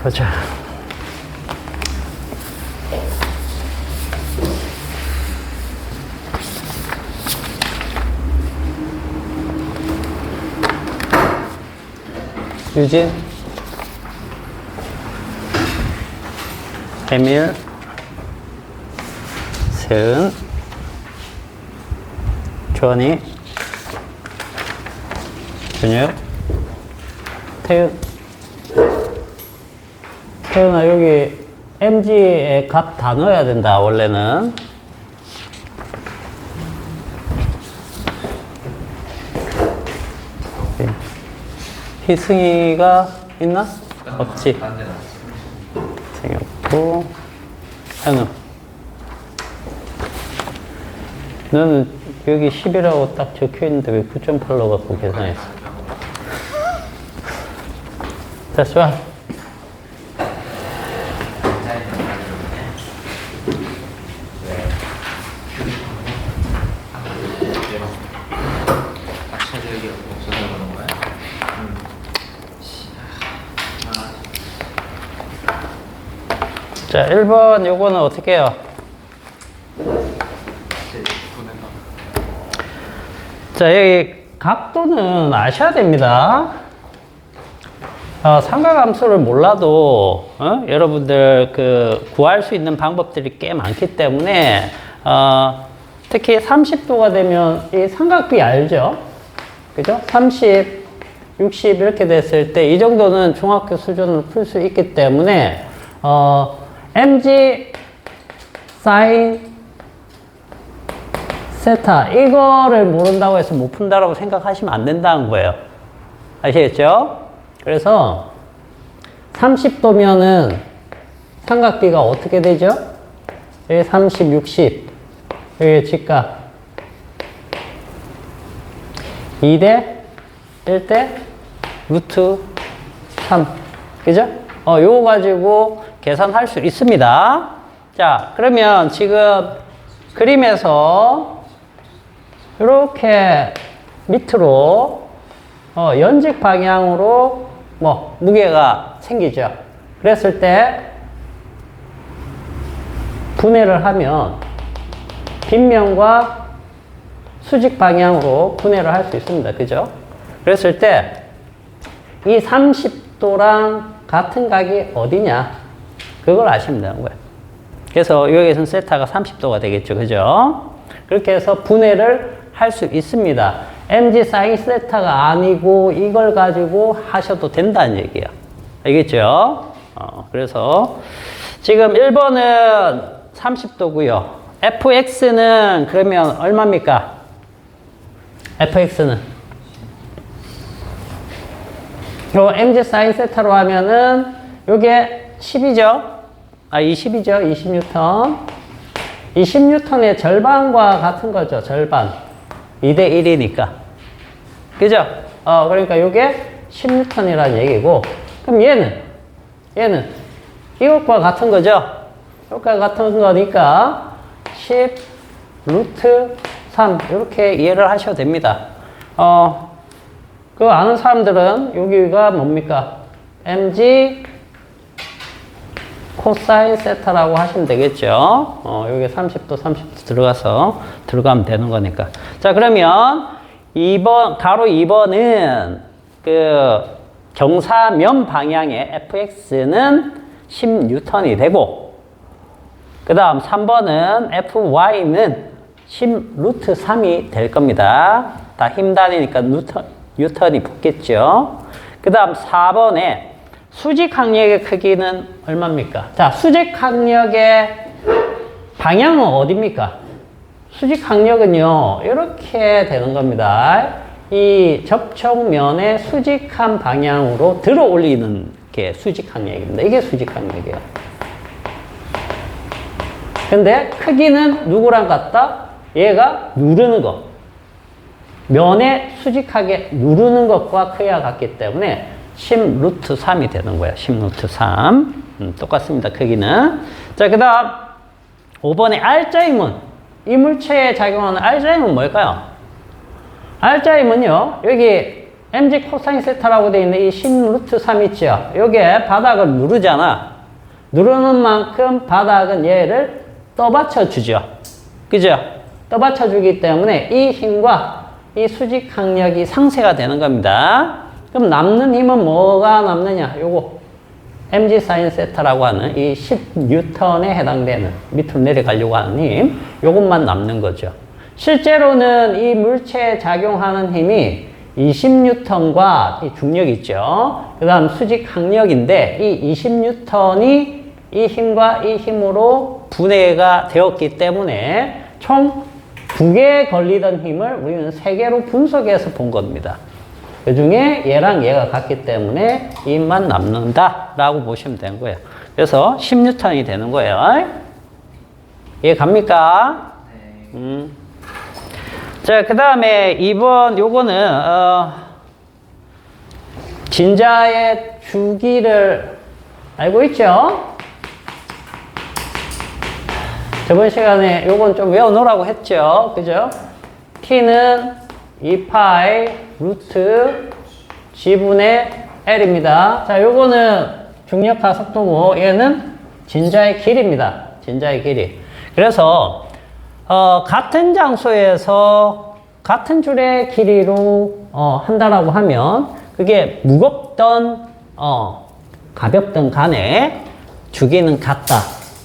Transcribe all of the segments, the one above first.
보자. 유진, 에밀, 세은, 조원이, 준혁, 태은. 태은아, 여기 MG의 값 다 넣어야 된다, 원래는. 희승이가 있나? 없지. 생겼고, 현우. 너는 여기 10이라고 딱 적혀 있는데 왜 9.8로 갖고 계산했어? 자, 좋아. 자, 1번 요거는 어떻게 해요? 자, 여기 각도는 아셔야 됩니다. 삼각함수를 몰라도 여러분들 구할 수 있는 방법들이 꽤 많기 때문에 특히 30도가 되면 이 삼각비 알죠? 그죠? 30, 60 이렇게 됐을 때 이 정도는 중학교 수준으로 풀 수 있기 때문에 mg sin 세타 이거를 모른다고 해서 못 푼다라고 생각하시면 안 된다는 거예요. 아시겠죠? 그래서 30도면은 삼각비가 어떻게 되죠? 여기 30, 60 여기 직각 2대 1대 루트 3 그죠? 요거 가지고 계산할 수 있습니다. 자, 그러면 지금 그림에서 이렇게 밑으로 연직 방향으로 무게가 생기죠. 그랬을 때 분해를 하면 빗면과 수직 방향으로 분해를 할 수 있습니다. 그죠? 그랬을 때 이 30도랑 같은 각이 어디냐? 그걸 아시면 되는 거예요. 그래서 여기에서는 세타가 30도가 되겠죠. 그죠? 그렇게 해서 분해를 할 수 있습니다. mg sin 세타가 아니고 이걸 가지고 하셔도 된다는 얘기예요. 알겠죠? 그래서 지금 1번은 30도고요. fx는 그러면 얼마입니까? fx는 요 mg sin 세타로 하면은 요게 10이죠? 20이죠? 20뉴턴. 20뉴턴의 절반과 같은 거죠. 절반. 2대 1이니까. 그죠? 그러니까 요게 10뉴턴이라는 얘기고. 그럼 얘는 이것과 같은 거죠? 이것과 같은 거니까 10 루트 3 이렇게 이해를 하셔도 됩니다. 그거 아는 사람들은 여기가 뭡니까? mg 코사인 세타라고 하시면 되겠죠. 여기 30도, 30도 들어가면 되는 거니까. 자, 그러면 2번, 가로 2번은 경사면 방향의 fx는 10뉴턴이 되고, 그 다음 3번은 fy는 10 루트 3이 될 겁니다. 다 힘 다니니까 뉴턴이 붙겠죠. 그 다음 4번에 수직 항력의 크기는 얼마입니까? 자, 수직 항력의 방향은 어디입니까? 수직 항력은요, 이렇게 되는 겁니다. 이 접촉면의 수직한 방향으로 들어 올리는 게 수직 항력입니다. 이게 수직 항력이에요. 근데 크기는 누구랑 같다? 얘가 누르는 것. 면에 수직하게 누르는 것과 크기가 같기 때문에 10 루트 3이 되는 거야. 10 루트 3. 똑같습니다. 크기는. 자, 그 다음 5번의 R자임은, 이물체에 작용하는 R자임은 뭘까요? R자임은요, 여기 mg 코사인 세타라고 되어 있는 이 10 루트 3 있죠? 요게 바닥을 누르잖아. 누르는 만큼 바닥은 얘를 떠받쳐 주죠. 그죠? 떠받쳐 주기 때문에 이 힘과 이 수직 항력이 상쇄가 되는 겁니다. 그럼 남는 힘은 뭐가 남느냐? 요거 mg 사인 세타라고 하는 이 10N에 해당되는 밑으로 내려가려고 하는 힘, 요것만 남는 거죠. 실제로는 이 물체에 작용하는 힘이 20N과 이 중력 있죠. 그 다음 수직 항력인데 이 20N이 이 힘과 이 힘으로 분해가 되었기 때문에 총 2개 걸리던 힘을 우리는 3개로 분석해서 본 겁니다. 그 중에 얘랑 얘가 같기 때문에 이 힘만 남는다 라고 보시면 되는 거예요. 그래서 10N이 되는 거예요. 이해 갑니까? 자, 그 다음에 2번 요거는 진자의 주기를 알고 있죠? 저번 시간에 요건 좀 외워놓으라고 했죠? 그죠? t는 2파이 루트 g분의 l입니다. 자, 요거는 중력 가속도고 얘는 진자의 길이입니다. 진자의 길이. 그래서 같은 장소에서 같은 줄의 길이로 한다라고 하면 그게 무겁던 가볍던 간에 주기는 같다.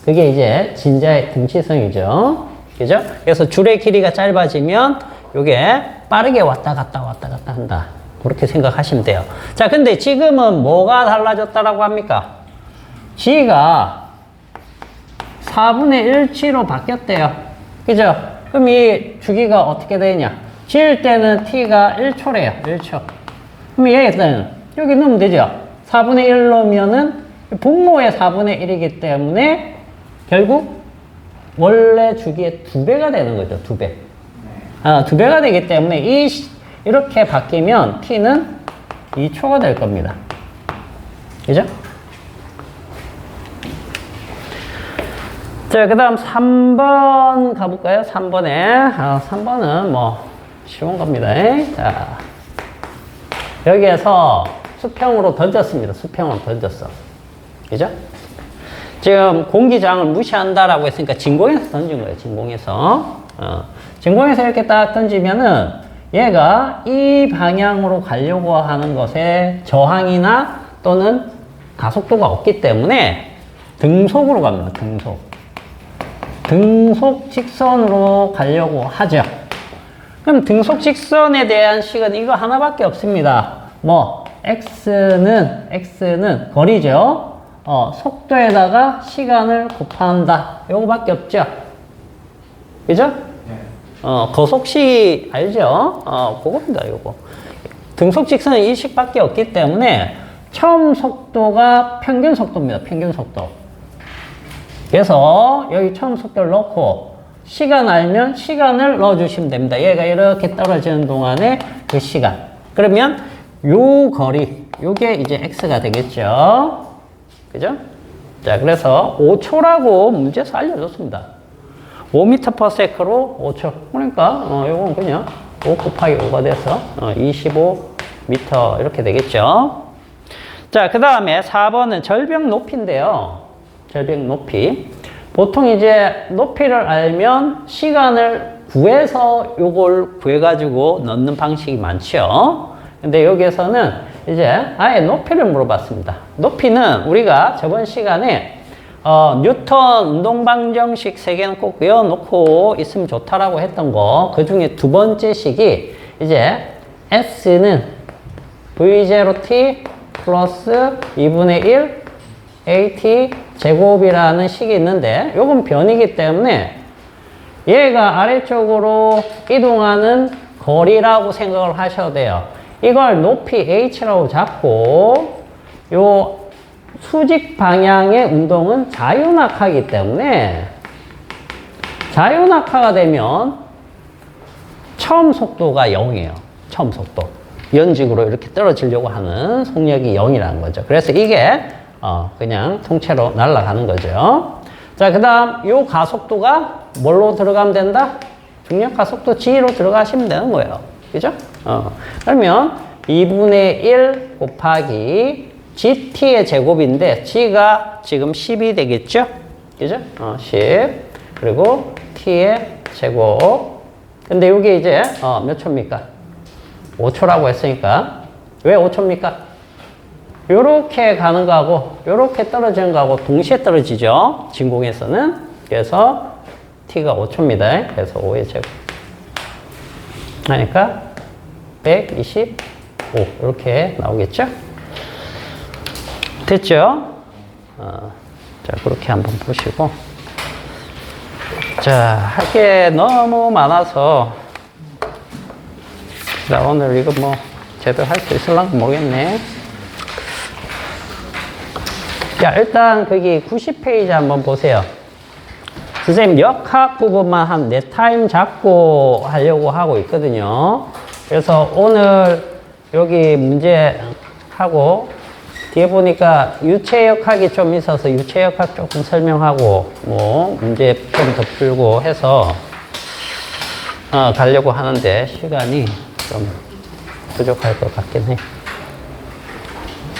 그게 이제 진자의 등치성이죠. 그죠? 그래서 줄의 길이가 짧아지면 요게 빠르게 왔다 갔다 한다. 그렇게 생각하시면 돼요. 자, 근데 지금은 뭐가 달라졌다라고 합니까? g가 4분의 1치로 바뀌었대요. 그죠? 그럼 이 주기가 어떻게 되냐? 지을 때는 t가 1초래요. 1초. 그럼 얘는 여기 넣으면 되죠? 4분의 1 넣으면은 분모의 4분의 1이기 때문에 결국 원래 주기의 2배가 되는 거죠. 2배. 2배가 되기 때문에 이렇게 바뀌면 t는 2초가 될 겁니다. 그죠? 자, 그 다음 3번 가볼까요? 3번에. 3번은 뭐, 쉬운 겁니다. 자, 여기에서 수평으로 던졌습니다. 수평으로 던졌어. 그죠? 지금 공기장을 무시한다라고 했으니까 진공에서 던진 거예요. 진공에서. 진공에서 이렇게 딱 던지면은 얘가 이 방향으로 가려고 하는 것에 저항이나 또는 가속도가 없기 때문에 등속으로 갑니다. 등속 직선으로 가려고 하죠. 그럼 등속 직선에 대한 식은 이거 하나밖에 없습니다. 뭐 x는 거리죠. 속도에다가 시간을 곱한다. 요거밖에 없죠. 그죠? 거속식 알죠? 그겁니다. 요거. 등속 직선은 이 식밖에 없기 때문에 처음 속도가 평균 속도입니다. 평균 속도. 그래서 여기 처음 속도를 넣고 시간 알면 시간을 넣어주시면 됩니다. 얘가 이렇게 떨어지는 동안에 그 시간. 그러면 요 거리, 요게 이제 x가 되겠죠. 그죠? 자, 그래서 5초라고 문제에서 알려줬습니다. 5m/s로 5초. 그러니까 요건 그냥 5 곱하기 5가 돼서 25m 이렇게 되겠죠. 자, 그 다음에 4번은 절벽 높이인데요. 절벽 높이. 보통 이제 높이를 알면 시간을 구해서 요걸 구해가지고 넣는 방식이 많죠. 근데 여기에서는 이제 아예 높이를 물어봤습니다. 높이는 우리가 저번 시간에 뉴턴 운동방정식 3개는 꼭 외워놓고 있으면 좋다라고 했던 거, 그 중에 두 번째 식이 이제 S는 V0t 플러스 2분의 1 AT 제곱이라는 식이 있는데, 요건 변이기 때문에 얘가 아래쪽으로 이동하는 거리라고 생각을 하셔도 돼요. 이걸 높이 H라고 잡고, 요 수직 방향의 운동은 자유낙하이기 때문에 자유낙하가 되면 처음 속도가 0이에요. 처음 속도. 연직으로 이렇게 떨어지려고 하는 속력이 0이라는 거죠. 그래서 이게 그냥 통째로 날아가는 거죠. 자, 그 다음 요 가속도가 뭘로 들어가면 된다? 중력 가속도 G로 들어가시면 되는 거예요. 그죠? 그러면 2분의 1 곱하기 GT의 제곱인데 G가 지금 10이 되겠죠? 그죠? 10. 그리고 T의 제곱. 근데 이게 이제 몇 초입니까? 5초라고 했으니까 왜 5초입니까? 요렇게 가는 거하고 요렇게 떨어지는 거하고 동시에 떨어지죠. 진공에서는. 그래서 T가 5초입니다. 그래서 5의 제곱 하니까 125 이렇게 나오겠죠? 됐죠? 자, 그렇게 한번 보시고. 자, 할 게 너무 많아서. 자, 오늘 이거 뭐, 제대로 할 수 있을런가 모르겠네. 자, 일단 거기 90페이지 한번 보세요. 선생님, 역학 부분만 한 4타임 잡고 하려고 하고 있거든요. 그래서 오늘 여기 문제 하고, 뒤에 보니까 유체역학이 좀 있어서 유체역학 조금 설명하고 뭐 문제 좀 더 풀고 해서 가려고 하는데 시간이 좀 부족할 것 같긴 해.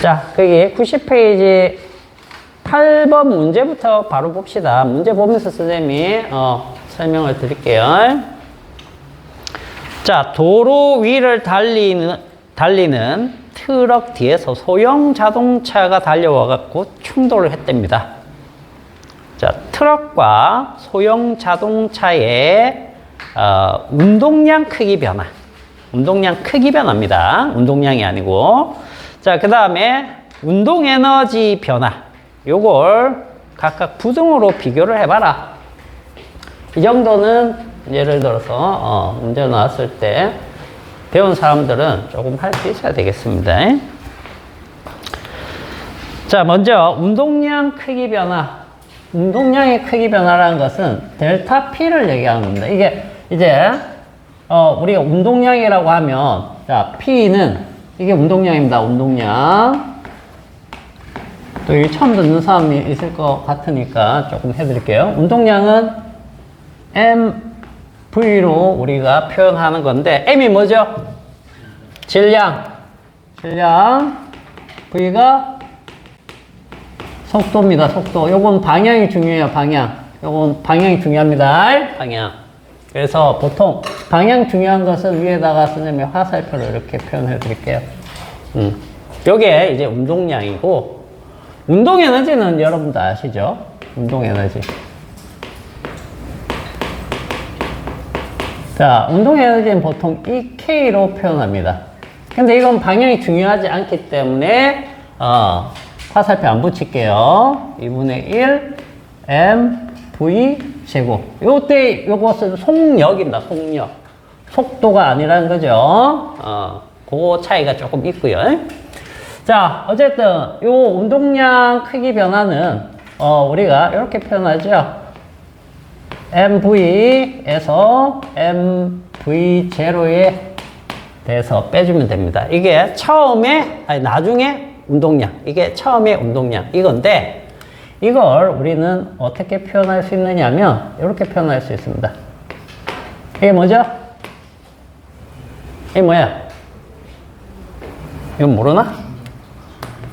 자, 거기 90페이지 8번 문제부터 바로 봅시다. 문제 보면서 선생님이 설명을 드릴게요. 자, 도로 위를 달리는 트럭 뒤에서 소형 자동차가 달려와 갖고 충돌을 했답니다. 자, 트럭과 소형 자동차의 운동량 크기 변화. 운동량 크기 변화입니다. 운동량이 아니고. 자, 그 다음에 운동 에너지 변화. 요걸 각각 부등으로 비교를 해봐라. 이 정도는 예를 들어서 문제 나왔을 때 배운 사람들은 조금 할 수 있어야 되겠습니다. 자, 먼저 운동량 크기 변화. 운동량의 크기 변화라는 것은 델타 P를 얘기하는 겁니다. 이게 이제 우리가 운동량이라고 하면 자, P는 이게 운동량입니다. 운동량. 또 이게 처음 듣는 사람이 있을 것 같으니까 조금 해드릴게요. 운동량은 V로 우리가 표현하는 건데, M이 뭐죠? 질량. V가 속도입니다. 속도. 요건 방향이 중요해요. 요건 방향이 중요합니다. 방향. 그래서 보통 방향 중요한 것은 위에다가 선생님이 화살표를 이렇게 표현해 드릴게요. 요게 이제 운동량이고, 운동 에너지는 여러분도 아시죠? 운동 에너지. 자, 운동 에너지는 보통 EK로 표현합니다. 근데 이건 방향이 중요하지 않기 때문에 화살표 안 붙일게요. 2분의 1 mv 제곱. 요때 요것은 속력입니다. 속력. 속도가 아니라는 거죠. 그 차이가 조금 있고요. 자, 어쨌든 요 운동량 크기 변화는 우리가 이렇게 표현하죠. MV에서 MV0에 대해서 빼주면 됩니다. 이게 나중에 운동량. 이게 처음에 운동량. 이건데, 이걸 우리는 어떻게 표현할 수 있느냐면, 이렇게 표현할 수 있습니다. 이게 뭐죠? 이게 뭐야? 이건 모르나?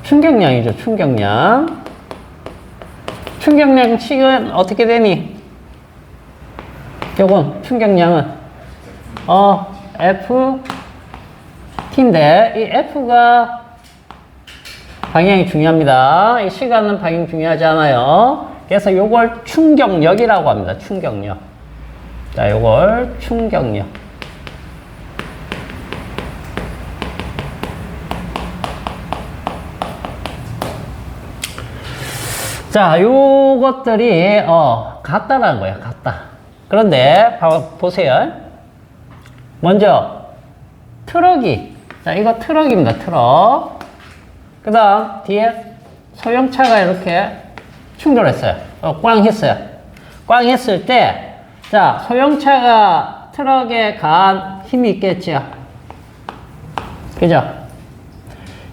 충격량이죠, 충격량. 충격량 식은 어떻게 되니? 요건 충격량은 Ft인데 이 F가 방향이 중요합니다. 이 시간은 방향이 중요하지 않아요. 그래서 요걸 충격력이라고 합니다. 충격력. 자, 요걸 충격력. 자, 요것들이 같다라는 거예요. 같다. 그런데 보세요. 먼저 트럭이, 자, 이거 트럭입니다. 트럭. 그 다음 뒤에 소형차가 이렇게 충돌했어요. 꽝 했어요. 꽝 했을 때, 자, 소형차가 트럭에 가한 힘이 있겠죠. 그죠?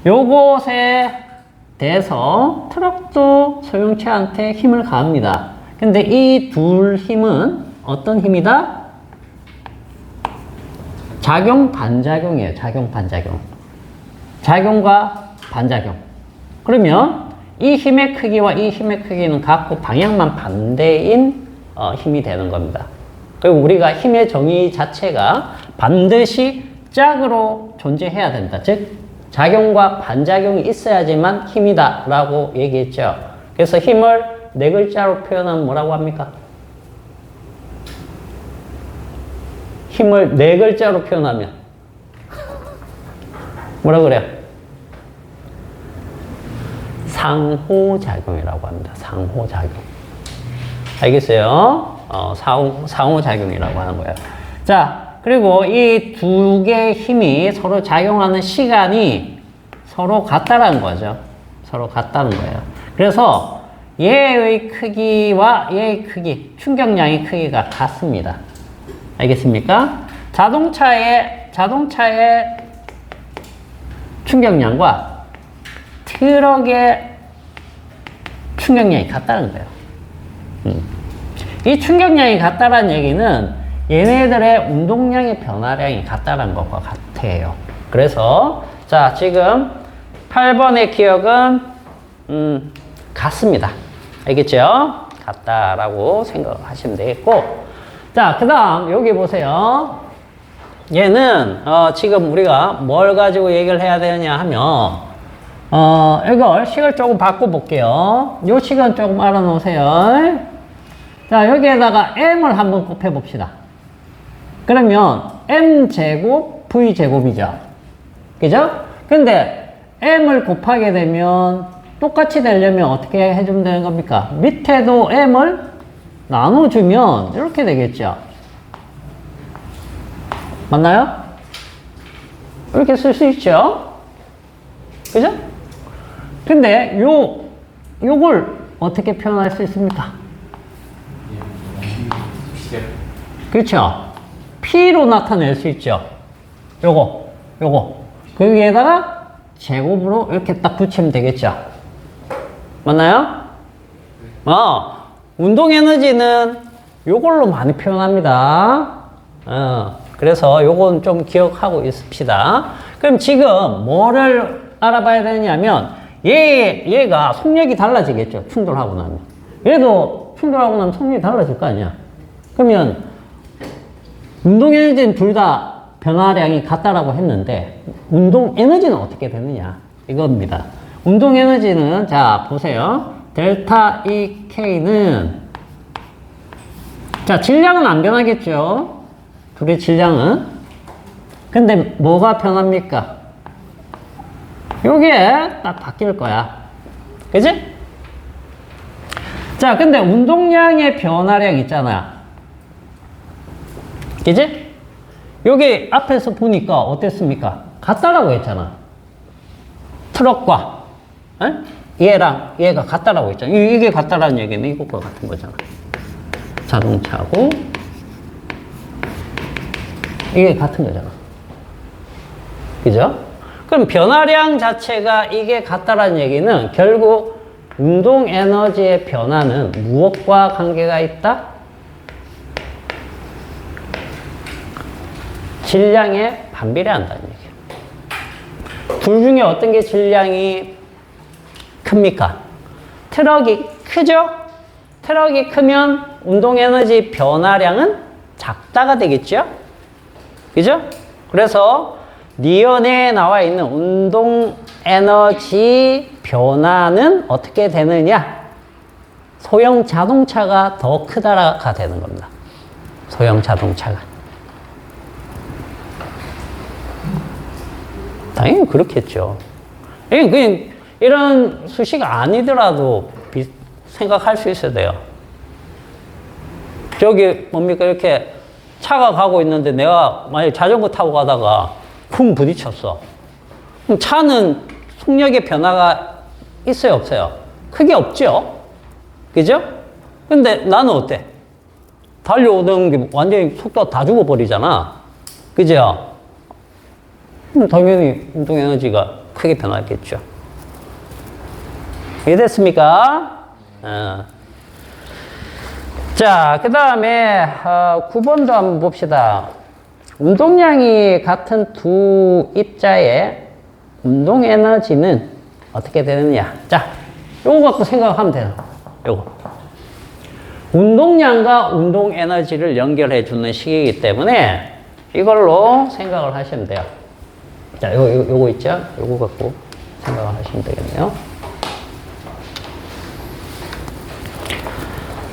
요것에 대해서 트럭도 소형차한테 힘을 가합니다. 근데 이 둘 힘은 어떤 힘이다? 작용, 반작용이에요. 작용, 반작용. 작용과 반작용. 그러면 이 힘의 크기와 이 힘의 크기는 각각 방향만 반대인 힘이 되는 겁니다. 그리고 우리가 힘의 정의 자체가 반드시 짝으로 존재해야 된다. 즉 작용과 반작용이 있어야지만 힘이다 라고 얘기했죠. 그래서 힘을 네 글자로 표현하면 뭐라고 합니까? 힘을 네 글자로 표현하면 뭐라 그래요? 상호작용이라고 합니다. 상호작용. 알겠어요? 상호작용이라고 하는 거예요. 자, 그리고 이 두 개의 힘이 서로 작용하는 시간이 서로 같다라는 거죠. 서로 같다는 거예요. 그래서 얘의 크기와 얘의 크기, 충격량의 크기가 같습니다. 알겠습니까? 자동차의 충격량과 트럭의 충격량이 같다는 거예요. 이 충격량이 같다는 얘기는 얘네들의 운동량의 변화량이 같다는 것과 같아요. 그래서 자 지금 8번의 기억은 같습니다. 알겠죠? 같다라고 생각하시면 되겠고, 자 그 다음 여기 보세요. 얘는 지금 우리가 뭘 가지고 얘기를 해야 되느냐 하면 이걸 식을 조금 바꿔볼게요. 요 식은 조금 알아놓으세요. 자 여기에다가 m을 한번 곱해봅시다. 그러면 m제곱 v제곱이죠. 그죠? 근데 m을 곱하게 되면 똑같이 되려면 어떻게 해주면 되는 겁니까? 밑에도 m을 나눠주면 이렇게 되겠죠. 맞나요? 이렇게 쓸 수 있죠. 그죠? 근데 요걸 어떻게 표현할 수 있습니까? 그렇죠. P로 나타낼 수 있죠. 요거. 거기에다가 제곱으로 이렇게 딱 붙이면 되겠죠. 맞나요? 운동 에너지는 요걸로 많이 표현합니다. 그래서 요건 좀 기억하고 있읍시다. 그럼 지금 뭐를 알아봐야 되냐면 얘가 속력이 달라지겠죠. 충돌하고 나면. 얘도 충돌하고 나면 속력이 달라질 거 아니야. 그러면 운동 에너지는 둘 다 변화량이 같다라고 했는데 운동 에너지는 어떻게 되느냐 이겁니다. 운동 에너지는 자 보세요. 델타 EK는 자 질량은 안 변하겠죠. 둘의 질량은. 근데 뭐가 변합니까? 요게 딱 바뀔 거야. 그지? 자 근데 운동량의 변화량 있잖아. 그지? 여기 앞에서 보니까 어땠습니까? 같다라고 했잖아. 트럭과 얘랑 얘가 같다라고 했잖아. 이게 같다라는 얘기는 이것과 같은 거잖아. 자동차고 이게 같은 거잖아. 그죠? 그럼 변화량 자체가 이게 같다라는 얘기는 결국 운동 에너지의 변화는 무엇과 관계가 있다? 질량에 반비례한다는 얘기예요. 둘 중에 어떤 게 질량이 큽니까? 트럭이 크죠? 트럭이 크면 운동 에너지 변화량은 작다가 되겠죠? 그죠? 그래서 니은에 나와 있는 운동 에너지 변화는 어떻게 되느냐? 소형 자동차가 더 크다가 되는 겁니다. 소형 자동차가. 당연히 그렇겠죠. 그냥 이런 수식 아니더라도 생각할 수 있어야 돼요. 저기 뭡니까? 이렇게 차가 가고 있는데 내가 만약에 자전거 타고 가다가 쿵 부딪혔어. 그럼 차는 속력의 변화가 있어요, 없어요? 크게 없죠? 그죠? 근데 나는 어때? 달려오던 게 완전히 속도가 다 죽어버리잖아. 그죠? 당연히 운동 에너지가 크게 변하겠죠. 이해됐습니까? 자, 그 다음에 9번도 한번 봅시다. 운동량이 같은 두 입자의 운동 에너지는 어떻게 되느냐. 자, 요거 갖고 생각하면 돼요. 요거. 운동량과 운동 에너지를 연결해 주는 식이기 때문에 이걸로 생각을 하시면 돼요. 자, 요거 있죠? 요거 갖고 생각을 하시면 되겠네요.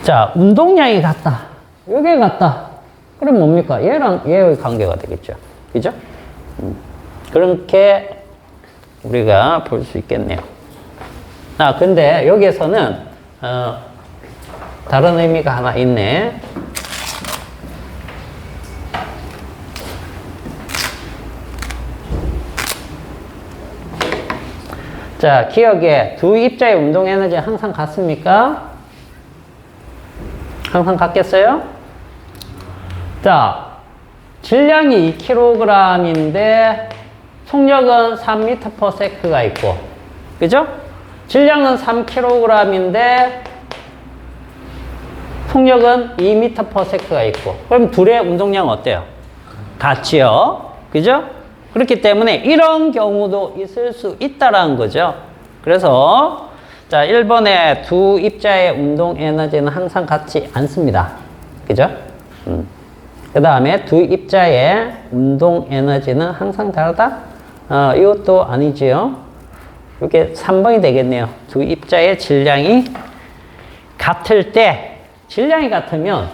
자, 운동량이 같다. 요게 같다. 그럼 뭡니까? 얘랑 얘의 관계가 되겠죠. 그죠? 그렇게 우리가 볼 수 있겠네요. 아, 근데 여기에서는, 다른 의미가 하나 있네. 자, 기억에 두 입자의 운동 에너지 항상 같습니까? 항상 같겠어요? 자, 질량이 2kg인데 속력은 3m/s가 있고, 그죠? 질량은 3kg인데 속력은 2m/s가 있고, 그럼 둘의 운동량은 어때요? 같지요? 그죠? 그렇기 때문에 이런 경우도 있을 수 있다라는 거죠. 그래서 자, 1번의 두 입자의 운동 에너지는 항상 같지 않습니다. 그죠? 그 다음에 두 입자의 운동 에너지는 항상 다르다? 이것도 아니지요. 이게 3번이 되겠네요. 두 입자의 질량이 같을 때, 질량이 같으면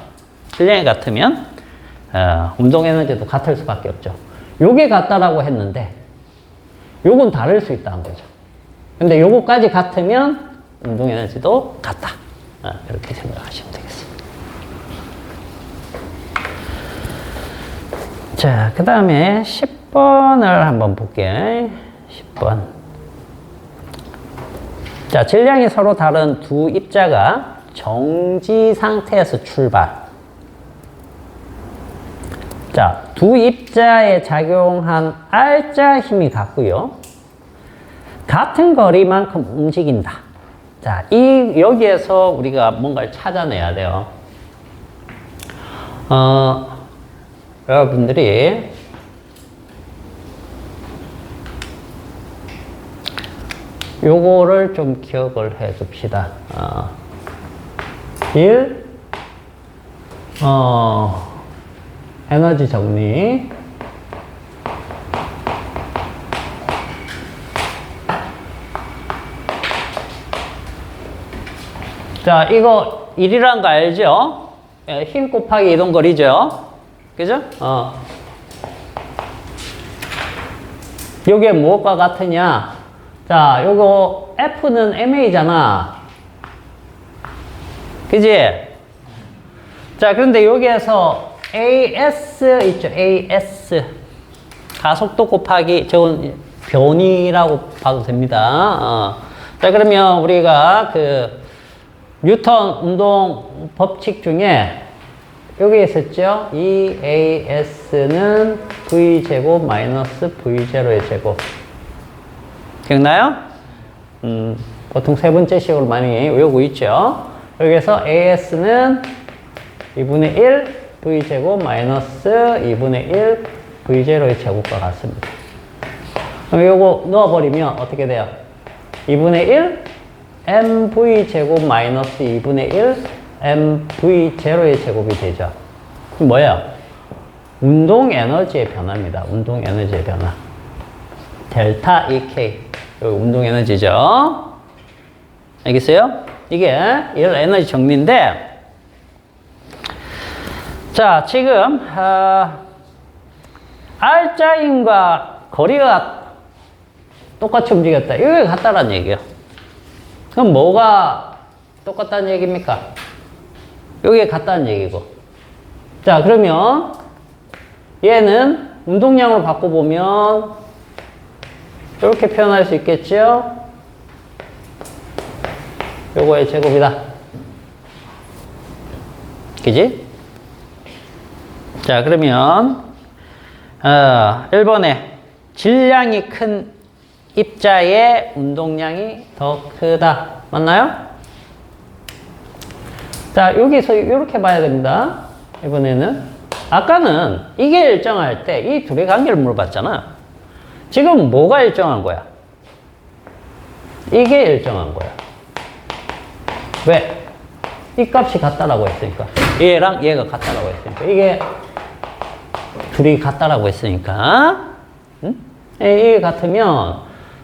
운동 에너지도 같을 수밖에 없죠. 요게 같다라고 했는데 요건 다를 수 있다는 거죠. 근데 요거까지 같으면 운동 에너지도 같다. 이렇게 생각하시면 되겠습니다. 자, 그 다음에 10번을 한번 볼게요. 10번. 자, 질량이 서로 다른 두 입자가 정지 상태에서 출발. 자, 두 입자에 작용한 R자 힘이 같고요. 같은 거리만큼 움직인다. 자, 여기에서 우리가 뭔가를 찾아내야 돼요. 여러분들이 요거를 좀 기억을 해 줍시다. 1, 에너지 정리. 자, 이거 1이란 거 알죠? 힘 곱하기 이동거리죠? 그죠? 요게 무엇과 같으냐? 자, 요거 F는 MA잖아. 그지? 자, 그런데 여기에서 AS 있죠? AS. 가속도 곱하기, 저건 변이라고 봐도 됩니다. 자, 그러면 우리가 뉴턴 운동 법칙 중에 여기 있었죠? 이 AS는 V제곱 마이너스 V0의 제곱. 기억나요? 보통 세 번째 식으로 많이 외우고 있죠? 여기서 AS는 2분의 1 V제곱 마이너스 2분의 1 V0의 제곱과 같습니다. 그럼 요거 넣어버리면 어떻게 돼요? 2분의 1 MV제곱 마이너스 2분의 1 MV0의 제곱이 되죠. 그럼 뭐예요? 운동 에너지의 변화입니다. 운동 에너지의 변화. 델타 EK. 여기 운동 에너지죠. 알겠어요? 이게 에너지 정리인데, 자, 지금, R자임과 거리가 똑같이 움직였다. 이게 같다라는 얘기예요. 그럼 뭐가 똑같다는 얘기입니까? 이게 같다는 얘기고. 자, 그러면 얘는 운동량으로 바꿔보면 이렇게 표현할 수 있겠죠? 요거의 제곱이다. 그지? 자, 그러면 1번에 질량이 큰 입자의 운동량이 더 크다. 맞나요? 자, 여기서 이렇게 봐야 됩니다. 이번에는 아까는 이게 일정할 때 이 둘의 관계를 물어봤잖아. 지금 뭐가 일정한 거야? 이게 일정한 거야. 왜? 이 값이 같다라고 했으니까. 얘랑 얘가 같다라고 했으니까. 이게 둘이 같다라고 했으니까. 응? 이게 같으면,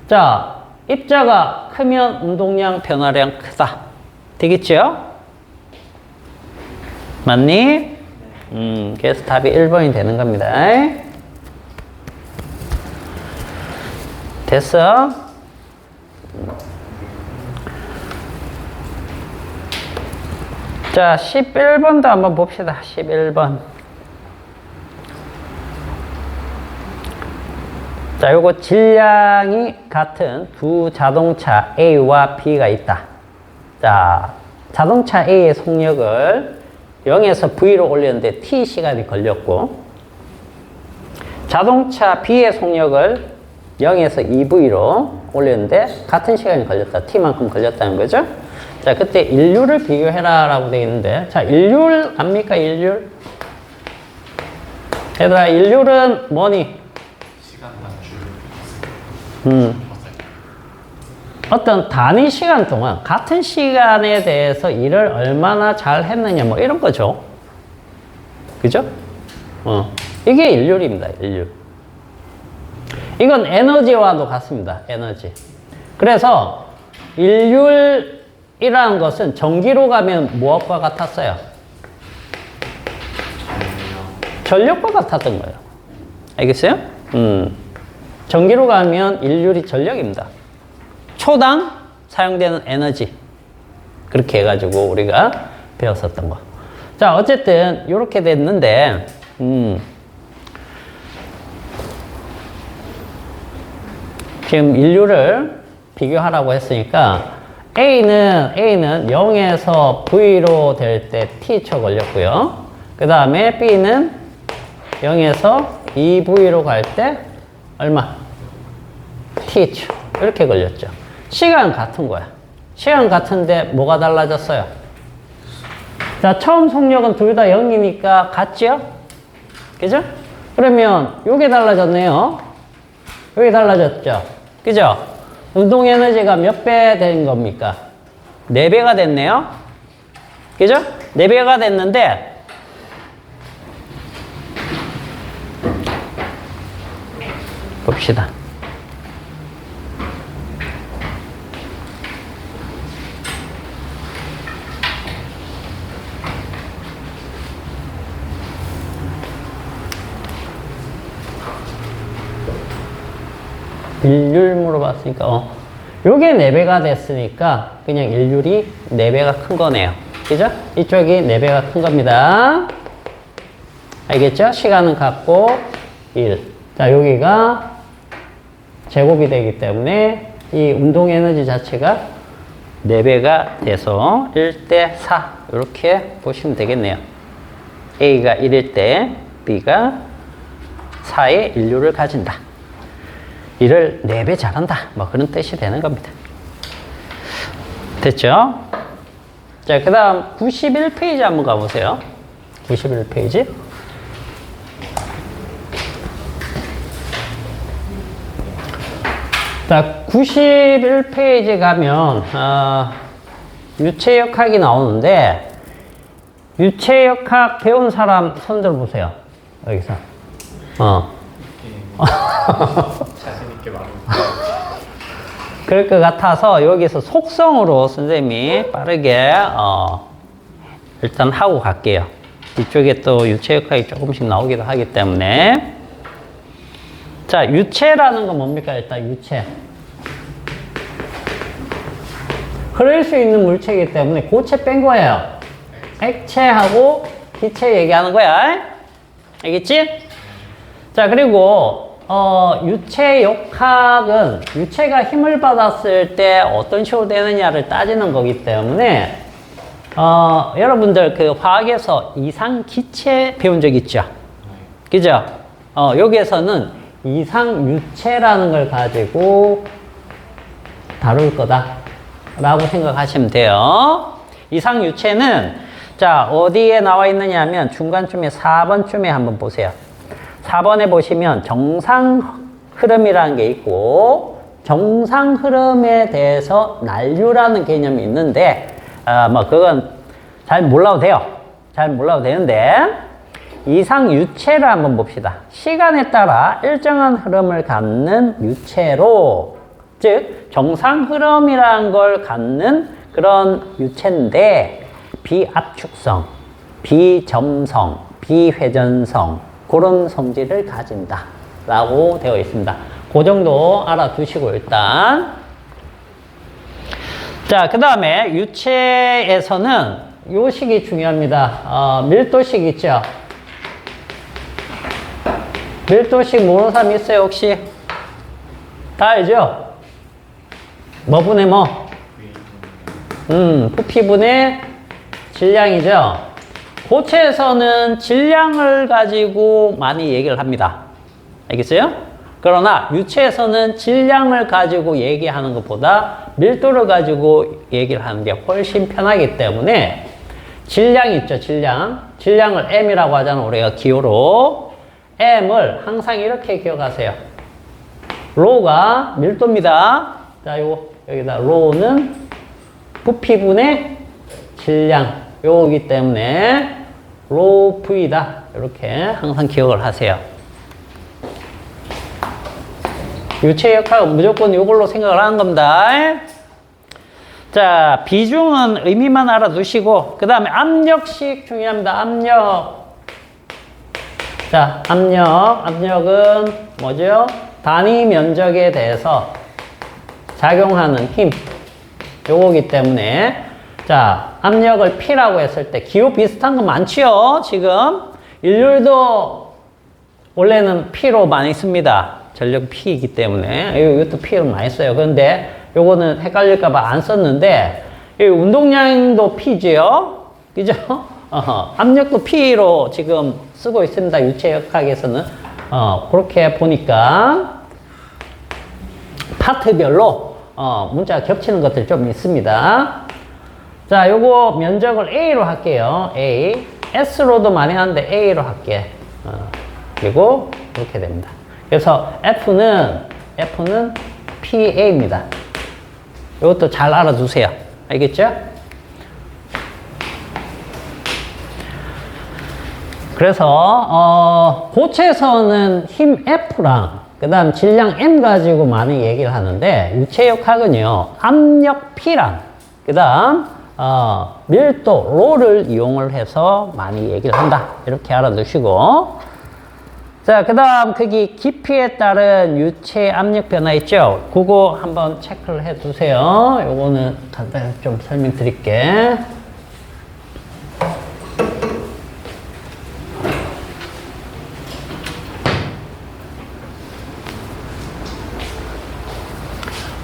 자, 입자가 크면 운동량, 변화량 크다. 되겠죠? 맞니? 그래서 답이 1번이 되는 겁니다. 됐어? 자, 11번도 한번 봅시다. 11번. 자, 요거 질량이 같은 두 자동차 A와 B가 있다. 자, 자동차 A의 속력을 0에서 V로 올렸는데 T 시간이 걸렸고, 자동차 B의 속력을 0에서 2V로 올렸는데 같은 시간이 걸렸다. T만큼 걸렸다는 거죠. 자, 그때 인류를 비교해라 라고 되어 있는데, 자, 인류 압니까? 인류? 얘들아, 인류는 뭐니? 시간 단축. 어떤 단위 시간 동안 같은 시간에 대해서 일을 얼마나 잘 했느냐 뭐 이런 거죠. 그죠? 이게 일률입니다. 일률. 이건 에너지와도 같습니다. 에너지. 그래서 일률이라는 것은 전기로 가면 무엇과 같았어요? 전력과 같았던 거예요. 알겠어요? 전기로 가면 일률이 전력입니다. 초당 사용되는 에너지. 그렇게 해가지고 우리가 배웠었던 거. 자, 어쨌든 이렇게 됐는데, 지금 인류를 비교하라고 했으니까 A는 0에서 V로 될 때 T초 걸렸고요. 그 다음에 B는 0에서 2V로 갈 때 얼마? T초. 이렇게 걸렸죠. 시간 같은 거야. 시간 같은데 뭐가 달라졌어요? 자, 처음 속력은 둘 다 0이니까 같죠? 그죠? 그러면 요게 달라졌네요. 요게 달라졌죠? 그죠? 운동 에너지가 몇 배 된 겁니까? 4배가 됐네요. 그죠? 4배가 됐는데 봅시다. 일률 물어봤으니까, 요게 4배가 됐으니까, 그냥 일률이 4배가 큰 거네요. 그죠? 이쪽이 4배가 큰 겁니다. 알겠죠? 시간은 같고, 1. 자, 여기가 제곱이 되기 때문에, 이 운동 에너지 자체가 4배가 돼서 1대 4. 이렇게 보시면 되겠네요. A가 1일 때, B가 4의 인류를 가진다. 일을 4배 잘한다. 뭐 그런 뜻이 되는 겁니다. 됐죠? 자, 그 다음 91페이지 한번 가보세요. 91페이지. 자, 91페이지 가면, 유체역학이 나오는데, 유체역학 배운 사람 손 들어보세요. 여기서. 자신있게 말하고 그럴 것 같아서 여기서 속성으로 선생님이 빠르게 일단 하고 갈게요. 이쪽에 또 유체역학이 조금씩 나오기도 하기 때문에. 자, 유체라는 건 뭡니까? 일단 유체. 흐를 수 있는 물체이기 때문에 고체 뺀 거예요. 액체하고 기체 얘기하는 거야. 알겠지? 자, 그리고 유체역학은 유체가 힘을 받았을 때 어떤 식으로 되느냐를 따지는 거기 때문에 여러분들 그 화학에서 이상기체 배운 적 있죠? 그죠? 여기에서는 이상유체라는 걸 가지고 다룰 거다 라고 생각하시면 돼요. 이상유체는 자, 어디에 나와 있느냐 하면 중간쯤에 4번쯤에 한번 보세요. 4번에 보시면 정상 흐름이라는 게 있고 정상 흐름에 대해서 난류라는 개념이 있는데, 뭐, 그건 잘 몰라도 돼요. 잘 몰라도 되는데, 이상 유체를 한번 봅시다. 시간에 따라 일정한 흐름을 갖는 유체로, 즉, 정상 흐름이라는 걸 갖는 그런 유체인데, 비압축성, 비점성, 비회전성, 그런 성질을 가진다. 라고 되어 있습니다. 그 정도 알아두시고, 일단. 자, 그 다음에 유체에서는 요 식이 중요합니다. 밀도식 있죠? 밀도식 모르는 사람 있어요, 혹시? 다 알죠? 뭐 분의 뭐? 부피분의 질량이죠? 고체에서는 질량을 가지고 많이 얘기를 합니다. 알겠어요? 그러나 유체에서는 질량을 가지고 얘기하는 것보다 밀도를 가지고 얘기를 하는 게 훨씬 편하기 때문에 질량 있죠, 질량. 질량을 M이라고 하잖아, 우리가 기호로. M을 항상 이렇게 기억하세요. 로가 밀도입니다. 자, 여기다 로는 부피분의 질량. 요거기 때문에 로 V다. 이렇게 항상 기억을 하세요. 유체 역학은 무조건 이걸로 생각을 하는 겁니다. 자, 비중은 의미만 알아두시고, 그 다음에 압력식 중요합니다. 압력. 자, 압력은 뭐죠? 단위 면적에 대해서 작용하는 힘. 요거기 때문에, 자, 압력을 P라고 했을 때, 기호 비슷한 거 많지요? 지금. 일률도 원래는 P로 많이 씁니다. 전력 P이기 때문에. 이것도 P로 많이 써요. 그런데 요거는 헷갈릴까봐 안 썼는데, 이 운동량도 P지요? 그죠? 압력도 P로 지금 쓰고 있습니다. 유체역학에서는. 그렇게 보니까 파트별로 문자가 겹치는 것들이 좀 있습니다. 자, 요거 면적을 A로 할게요. A. S로도 많이 하는데 A로 할게. 그리고 이렇게 됩니다. 그래서 F는 PA입니다. 이것도 잘 알아두세요. 알겠죠? 그래서 고체에서는 힘 F랑 그 다음 질량 M 가지고 많이 얘기를 하는데, 유체역학은요 압력 P랑 그 다음 밀도 로를 이용을 해서 많이 얘기를 한다. 이렇게 알아두시고, 자, 그 다음 거기 깊이에 따른 유체 압력 변화 있죠? 그거 한번 체크를 해 두세요. 요거는 간단히 좀 설명드릴게.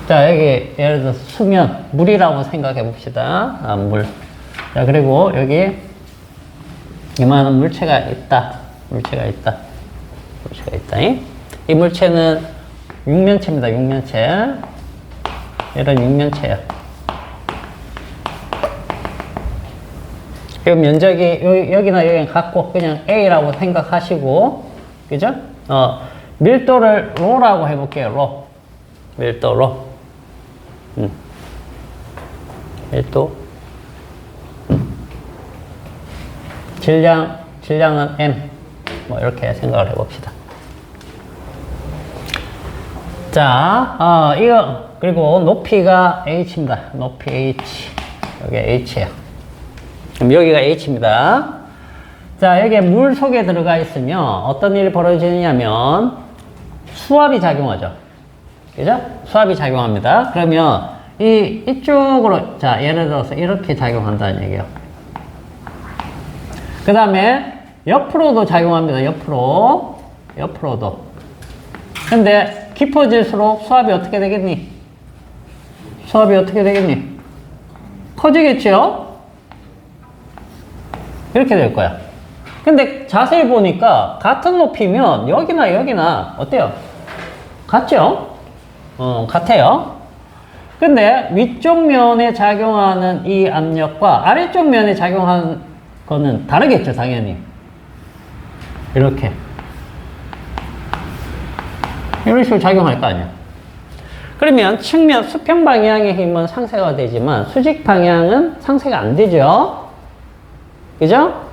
자, 여기 예를 들어서 수면, 물이라고 생각해 봅시다. 물. 자, 그리고 여기 이만한 물체가 있다. 물체가 있다. 이 물체는 육면체입니다. 육면체. 이런 육면체야. 이 면적이 여기나 여기 같고 그냥 A라고 생각하시고, 그죠? 밀도를 로라고 해볼게요. 로. 밀도 로. 밀도. 질량은 M. 뭐 이렇게 생각을 해봅시다. 자, 이거 그리고 높이가 H입니다. 높이 H. 여기 H예요. 그럼 여기가 H입니다. 자, 여기에 물 속에 들어가 있으면 어떤 일이 벌어지냐면 수압이 작용하죠. 그죠? 수압이 작용합니다. 그러면 이쪽으로, 자, 예를 들어서 이렇게 작용한다는 얘기예요. 그 다음에 옆으로도 작용합니다. 옆으로도. 근데 깊어질수록 수압이 어떻게 되겠니? 커지겠죠? 이렇게 될 거야. 근데 자세히 보니까 같은 높이면 여기나 어때요? 같죠? 같아요. 근데 위쪽 면에 작용하는 이 압력과 아래쪽 면에 작용하는 거는 다르겠죠, 당연히. 이런 식으로 작용할 거 아니야. 그러면 측면 수평 방향의 힘은 상쇄가 되지만 수직 방향은 상쇄가 안 되죠. 그죠?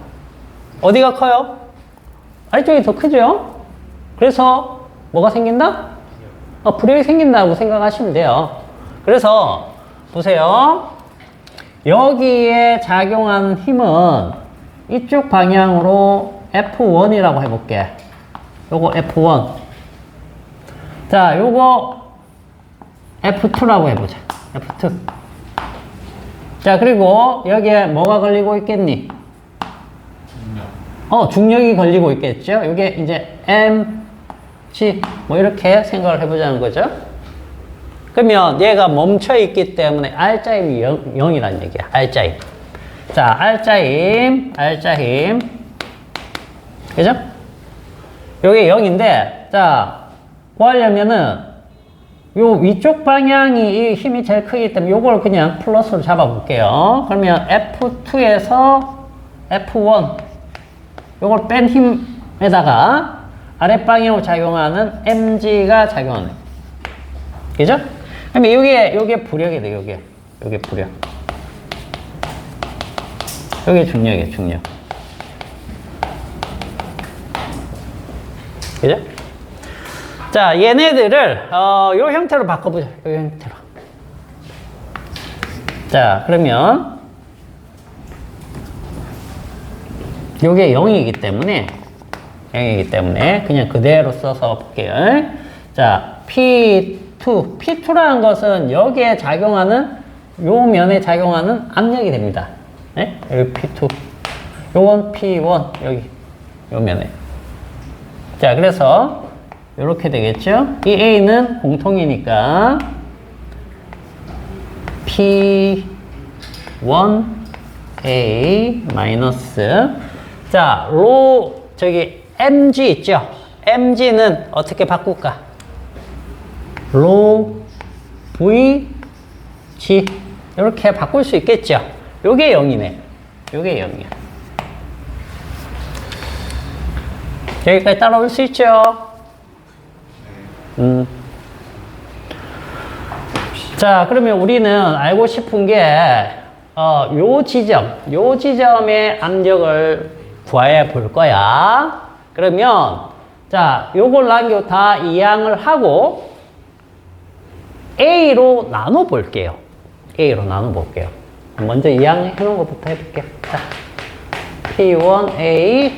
어디가 커요? 아래쪽이 더 크죠? 그래서 뭐가 생긴다? 불력이 생긴다고 생각하시면 돼요. 그래서 보세요. 여기에 작용하는 힘은 이쪽 방향으로 F1이라고 해볼게. 요거 F1. 자, 요거 F2라고 해보자. F2. 자, 그리고 여기에 뭐가 걸리고 있겠니? 중력이 걸리고 있겠죠? 이게 이제 M, G, 뭐 이렇게 생각을 해보자는 거죠. 그러면 얘가 멈춰 있기 때문에 R자임이 0이라는 얘기야. R자임. 자, R자임. 그죠? 요게 0인데, 자, 구하려면은 요 위쪽 방향이 이 힘이 제일 크기 때문에 요걸 그냥 플러스로 잡아볼게요. 그러면 F2에서 F1 요걸 뺀 힘에다가 아랫방향으로 작용하는 mg가 작용하네. 그죠? 그러면 요게 부력이 돼, 요게 부력. 요게 중력이에요, 중력. 그죠? 자, 얘네들을, 요 형태로 바꿔보자. 요 형태로. 자, 그러면, 요게 0이기 때문에 그냥 그대로 써서 볼게요. 자, P2라는 것은 여기에 작용하는 요 면에 작용하는 압력이 됩니다. 네? 여기 P2. 요건 P1 여기 요 면에. 자, 그래서 요렇게 되겠죠? 이 A는 공통이니까 P1A 마이너스 자, mg 있죠? mg는 어떻게 바꿀까? vg 이렇게 바꿀 수 있겠죠? 요게 0이네. 요게 0이야. 여기까지 따라올 수 있죠? 자, 그러면 우리는 알고 싶은 게 요 지점의 압력을 구해 볼 거야. 그러면 자, 요걸 남겨 다 이항을 하고 A로 나눠 볼게요. 먼저 이항해 놓은 것부터 해볼게요. 자, P1A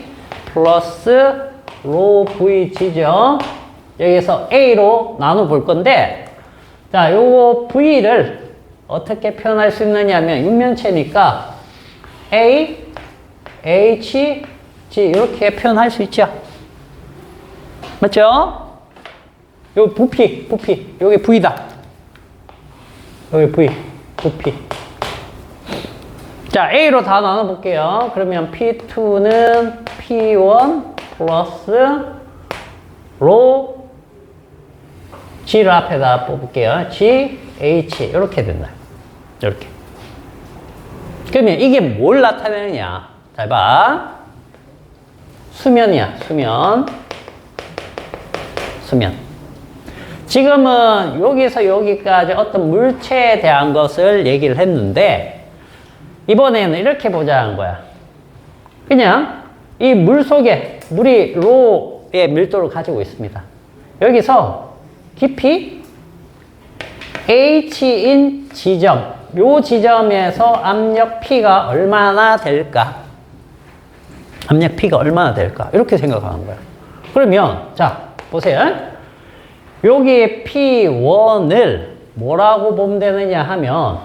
플러스 로 V 지점 여기서 A로 나눠 볼 건데 자, 요거 V를 어떻게 표현할 수 있느냐 하면 육면체니까 A, H, G 이렇게 표현할 수 있죠. 맞죠? 요 부피 요게 V다. 요게 V, 부피. 자, A로 다 나눠 볼게요. 그러면 P2는 P1 플러스 로 G를 앞에다 뽑을게요. G, H 이렇게 된다. 이렇게. 그러면 이게 뭘 나타내느냐? 잘 봐. 수면이야. 수면. 지금은 여기서 여기까지 어떤 물체에 대한 것을 얘기를 했는데 이번에는 이렇게 보자는 거야. 그냥 이 물 속에 물이 로의 밀도를 가지고 있습니다. 여기서 깊이 H인 지점, 요 지점에서 압력 P가 얼마나 될까? 압력 P가 얼마나 될까? 이렇게 생각하는 거야. 그러면, 자, 보세요. 여기 P1을 뭐라고 보면 되느냐 하면,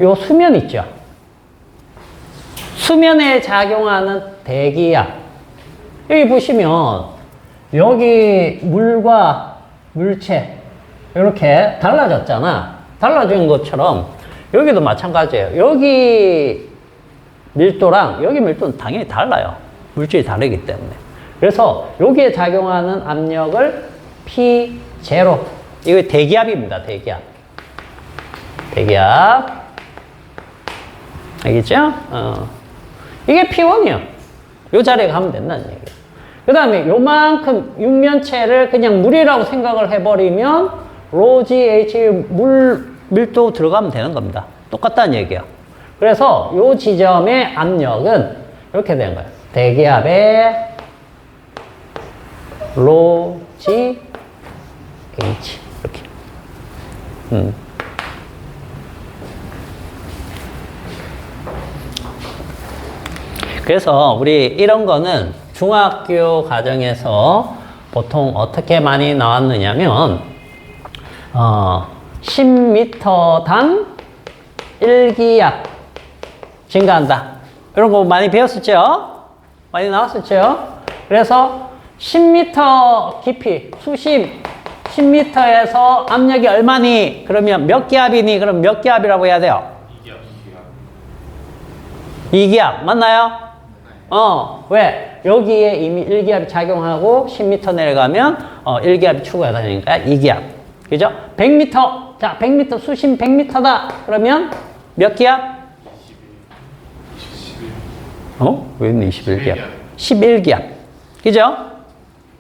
요 수면 있죠? 수면에 작용하는 대기압. 여기 보시면, 여기 물과 물체, 이렇게 달라졌잖아. 달라진 것처럼 여기도 마찬가지예요. 여기 밀도랑 여기 밀도는 당연히 달라요. 물질이 다르기 때문에. 그래서 여기에 작용하는 압력을 P0. 이거 대기압입니다. 대기압. 알겠죠? 이게 P1이요. 요 자리에 가면 된다는 얘기예요. 그 다음에 요만큼 육면체를 그냥 물이라고 생각을 해버리면 rho GH 물 밀도 들어가면 되는 겁니다. 똑같다는 얘기예요. 그래서 이 지점의 압력은 이렇게 되는 거예요. 대기압의 rho GH 이렇게. 그래서 우리 이런 거는 중학교 과정에서 보통 어떻게 많이 나왔느냐면 10m당 1기압 증가한다. 이런 거 많이 배웠었죠? 많이 나왔었죠? 그래서 10m 깊이, 수심 10m에서 압력이 얼마니? 그러면 몇 기압이니? 그럼 몇 기압이라고 해야 돼요? 2기압. 맞나요? 왜? 여기에 이미 1기압이 작용하고 10m 내려가면 1기압이 추가되니까 2기압. 그죠? 100m. 자, 100m, 수심 100m다. 그러면 몇 기압? 21. 왜 있네, 21기압? 11기압. 그죠?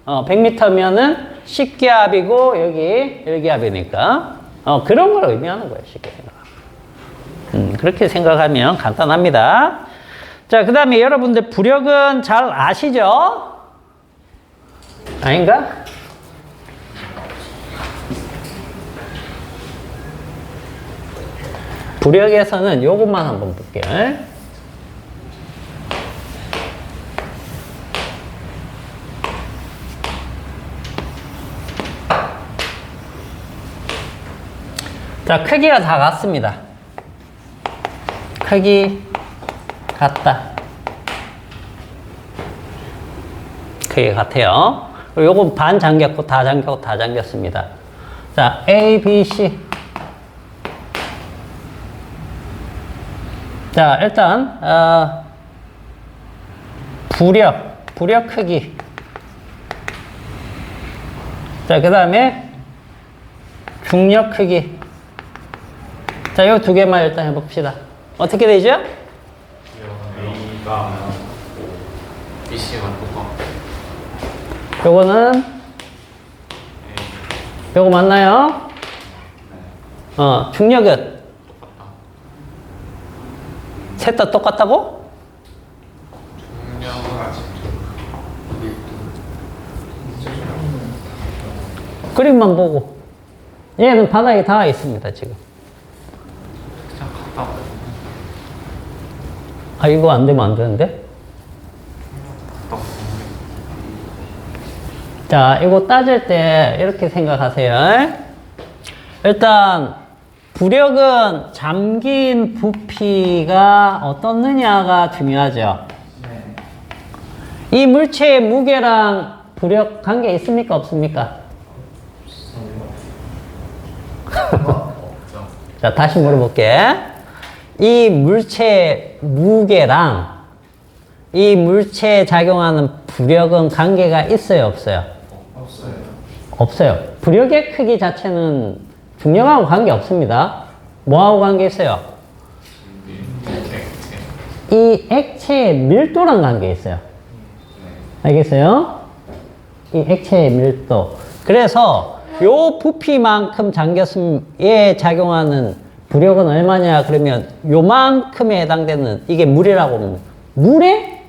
100m면은 10기압이고, 여기 1기압이니까. 그런 걸 의미하는 거예요, 쉽게 생각하면. 그렇게 생각하면 간단합니다. 자, 그 다음에 여러분들 부력은 잘 아시죠? 아닌가? 부력에서는 요것만 한번 볼게요. 자, 크기가 다 같습니다. 크기 같다. 크기 같아요. 그리고 요건 반 잠겼고 다 잠겼고 다 잠겼습니다. 자, A, B, C. 자, 일단 부력 크기. 자, 그 다음에 중력 크기. 자, 요 두 개만 일단 해봅시다. 어떻게 되죠? A가 BC가 똑같고 요거는 요거 맞나요? 중력은 셋 다 똑같다고? 중력은 아직 그림만 보고 얘는 바닥에 닿아 있습니다 지금. 그냥 같다. 이거 안 되면 안 되는데? 자, 이거 따질 때 이렇게 생각하세요. 일단 부력은 잠긴 부피가 어떻느냐가 중요하죠. 이 물체의 무게랑 부력 관계 있습니까? 없습니까? 자, 다시 물어볼게. 이 물체의 무게랑 이 물체에 작용하는 부력은 관계가 있어요? 없어요? 없어요. 없어요. 부력의 크기 자체는 중력하고 관계 없습니다. 뭐하고 관계 있어요? 이 액체의 밀도랑 관계 있어요. 알겠어요? 이 액체의 밀도. 그래서 요 부피만큼 잠겼으면 얘에 작용하는 부력은 얼마냐 그러면 요만큼에 해당되는 이게 물이라고 하면 물의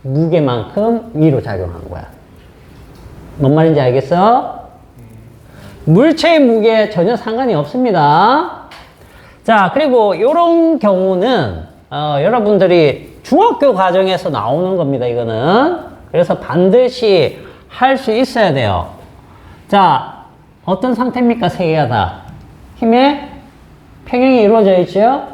무게만큼 위로 작용하는 거야. 뭔 말인지 알겠어? 물체의 무게에 전혀 상관이 없습니다. 자, 그리고 이런 경우는 여러분들이 중학교 과정에서 나오는 겁니다. 이거는. 그래서 반드시 할 수 있어야 돼요. 자, 어떤 상태입니까? 세 개가 다. 힘의 평형이 이루어져 있죠?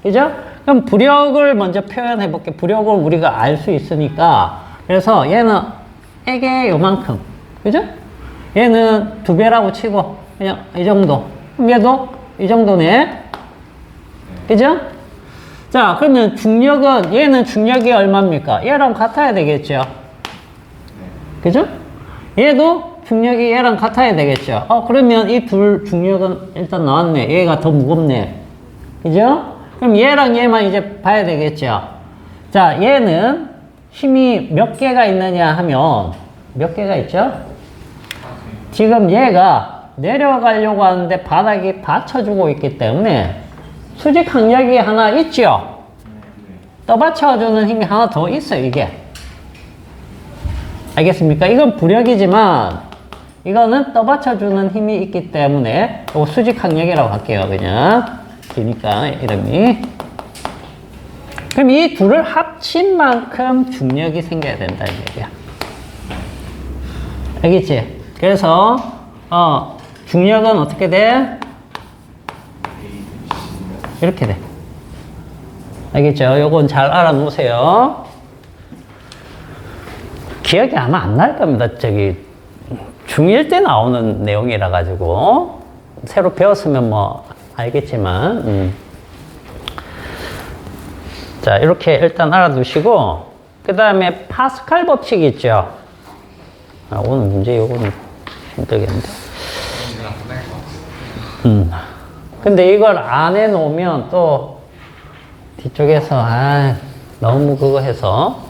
그죠? 그럼 부력을 먼저 표현해 볼게. 부력을 우리가 알 수 있으니까. 그래서 얘는 에게 요만큼. 그죠? 얘는 2배라고 치고, 그냥 이 정도. 그럼 얘도 이 정도네. 그죠? 자, 그러면 중력은, 얘는 중력이 얼마입니까? 얘랑 같아야 되겠죠? 그죠? 얘도 중력이 얘랑 같아야 되겠죠? 그러면 이 둘 중력은 일단 나왔네. 얘가 더 무겁네. 그죠? 그럼 얘랑 얘만 이제 봐야 되겠죠? 자, 얘는 힘이 몇 개가 있느냐 하면, 몇 개가 있죠? 지금 얘가 내려가려고 하는데 바닥이 받쳐주고 있기 때문에 수직 항력이 하나 있죠? 떠받쳐주는 힘이 하나 더 있어요, 이게. 알겠습니까? 이건 부력이지만 이거는 떠받쳐주는 힘이 있기 때문에 이거 수직 항력이라고 할게요, 그냥. 기니까 이름이. 그럼 이 둘을 합친 만큼 중력이 생겨야 된다는 얘기야. 알겠지? 그래서 중력은 어떻게 돼? 이렇게 돼. 알겠죠? 요건 잘 알아놓으세요. 기억이 아마 안 날 겁니다. 저기 중1 때 나오는 내용이라 가지고 새로 배웠으면 뭐 알겠지만 자, 이렇게 일단 알아두시고 그 다음에 파스칼 법칙 있죠? 오늘 문제 요거는 힘들겠는데. 근데 이걸 안 해놓으면 또 뒤쪽에서 너무 그거 해서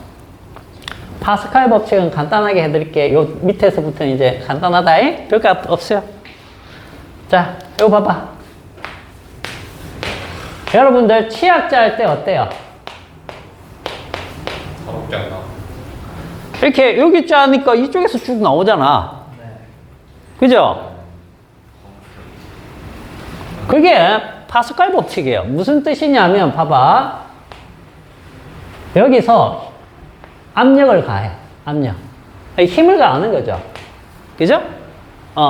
파스칼 법칙은 간단하게 해드릴게요. 요 밑에서부터 이제 간단하다. 별거 없어요. 자, 이거 봐봐. 여러분들 치약자 할 때 어때요? 어렵지 않나? 이렇게 여기 짜니까 이쪽에서 쭉 나오잖아. 그죠? 그게 파스칼 법칙이에요. 무슨 뜻이냐면 봐봐. 여기서 압력을 가해. 압력. 힘을 가하는 거죠. 그죠?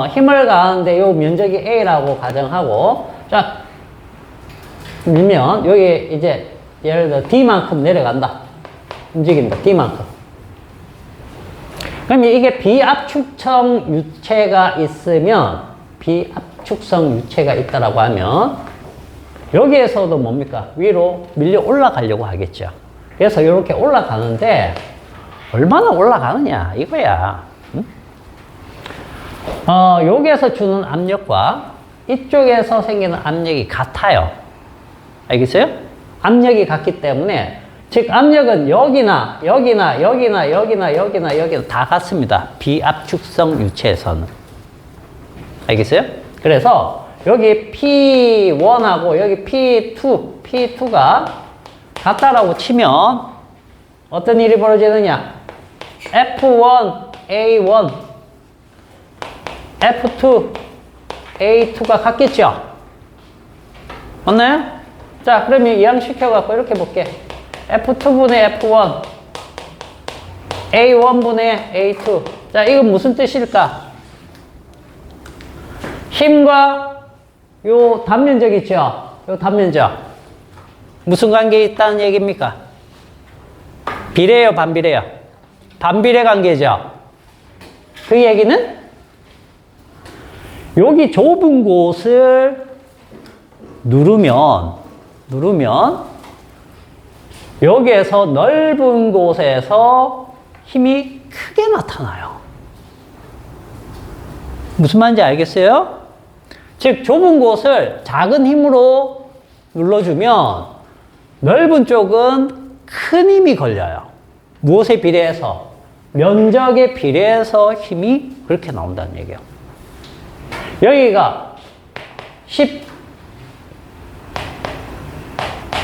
힘을 가하는데 요 면적이 A라고 가정하고 자, 밀면 여기 이제 예를 들어 D만큼 내려간다. 움직인다. D만큼. 그럼 이게 비압축성 유체가 있으면 비압축성 유체가 있다라고 하면 여기에서도 뭡니까? 위로 밀려 올라가려고 하겠죠. 그래서 이렇게 올라가는데 얼마나 올라가느냐 이거야. 응? 여기에서 주는 압력과 이쪽에서 생기는 압력이 같아요. 알겠어요? 압력이 같기 때문에 즉 압력은 여기나 다 같습니다. 비압축성 유체에서는. 알겠어요? 그래서 여기 P1하고 여기 P2가 같다라고 치면 어떤 일이 벌어지느냐? F1, A1, F2, A2가 같겠죠? 맞나요? 자, 그러면 이항시켜갖고 이렇게 볼게. F2분의 F1, A1분의 A2. 자, 이건 무슨 뜻일까? 힘과 요 단면적 있죠? 요 단면적. 무슨 관계에 있다는 얘기입니까? 비례요, 반비례요? 반비례 관계죠? 그 얘기는 여기 좁은 곳을 누르면 여기에서 넓은 곳에서 힘이 크게 나타나요. 무슨 말인지 알겠어요? 즉 좁은 곳을 작은 힘으로 눌러주면 넓은 쪽은 큰 힘이 걸려요. 무엇에 비례해서? 면적에 비례해서 힘이 그렇게 나온다는 얘기예요. 여기가 10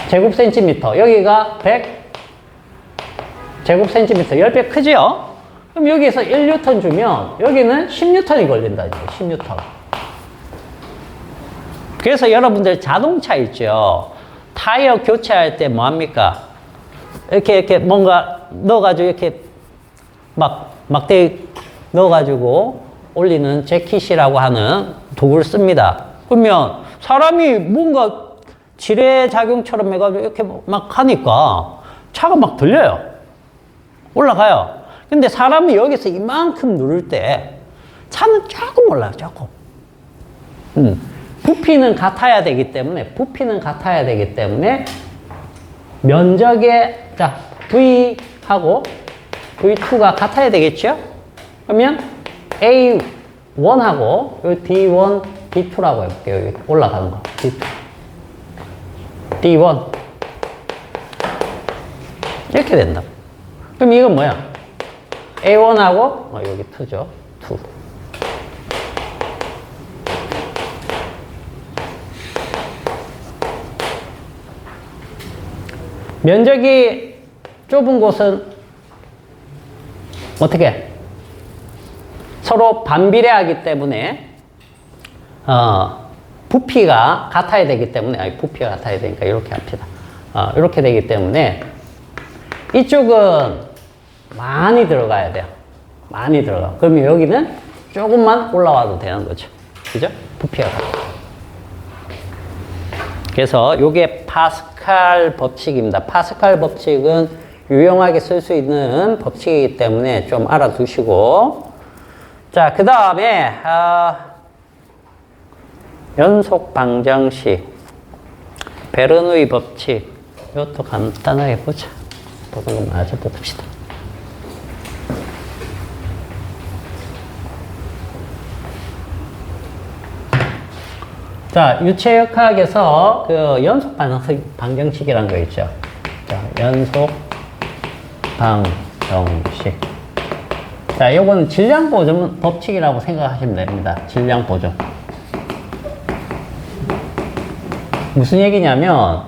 제곱센티미터, 여기가 100 제곱센티미터, 10배 크지요? 그럼 여기에서 1뉴턴 주면 여기는 10뉴턴이 걸린다는 얘기예요. 10뉴턴. 그래서 여러분들 자동차 있죠? 타이어 교체할 때 뭐합니까? 이렇게 뭔가 넣어가지고 이렇게 막대 넣어가지고 올리는 재킷이라고 하는 도구를 씁니다. 그러면 사람이 뭔가 지뢰작용처럼 해가지고 이렇게 막 하니까 차가 막 들려요. 올라가요. 근데 사람이 여기서 이만큼 누를 때 차는 조금 올라요, 조금. 부피는 같아야 되기 때문에 면적의, 자, V하고 V2가 같아야 되겠죠? 그러면 A1하고 D1, D2라고 해볼게요. 여기 올라가는 거. D2. D1. 이렇게 된다. 그럼 이건 뭐야? A1하고, 여기 2죠. 2. 면적이 좁은 곳은 어떻게? 서로 반비례하기 때문에 부피가 같아야 되기 때문에 부피가 같아야 되니까 이렇게 합시다. 이렇게 되기 때문에 이쪽은 많이 들어가야 돼요. 많이 들어가. 그러면 여기는 조금만 올라와도 되는 거죠. 그죠? 부피가 같아. 그래서 이게 파스칼 법칙입니다. 파스칼 법칙은 유용하게 쓸 수 있는 법칙이기 때문에 좀 알아두시고. 자, 그 다음에 연속 방정식, 베르누이 법칙, 이것도 간단하게 보자. 보는 거 마저 봅시다. 자, 유체역학에서 그 연속 방정식이라는 거 있죠. 자, 연속 방정식. 자, 요거는 질량 보존 법칙이라고 생각하시면 됩니다. 질량 보존. 무슨 얘기냐면,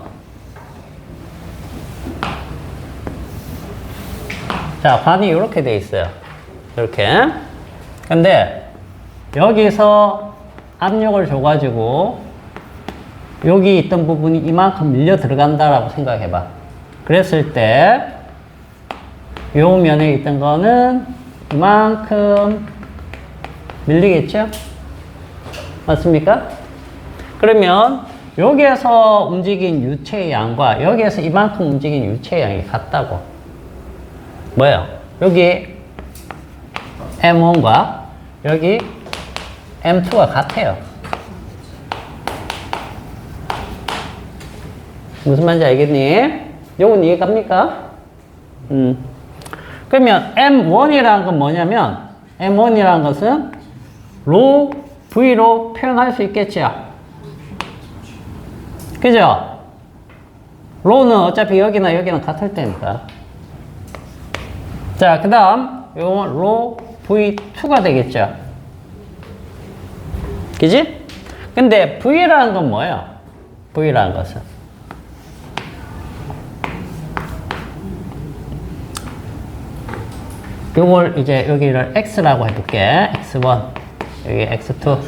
자, 관이 이렇게 돼 있어요. 이렇게. 근데 여기서 압력을 줘가지고 여기 있던 부분이 이만큼 밀려 들어간다라고 생각해봐. 그랬을 때 요 면에 있던 거는 이만큼 밀리겠죠? 맞습니까? 그러면 여기에서 움직인 유체의 양과 여기에서 이만큼 움직인 유체의 양이 같다고. 뭐예요? 여기 M1과 여기 M2가 같아요. 무슨 말인지 알겠니? 요건 이해갑니까? 그러면 M1이라는 건 뭐냐면 M1이라는 것은 로 V로 표현할 수 있겠죠? 그죠? 로는 어차피 여기나 여기는 같을 테니까. 자, 그 다음 요건 로 V2가 되겠죠? 그지? 근데 V라는 건 뭐예요? V라는 것은 요걸 이제 여기를 X라고 해볼게. X1 여기 X2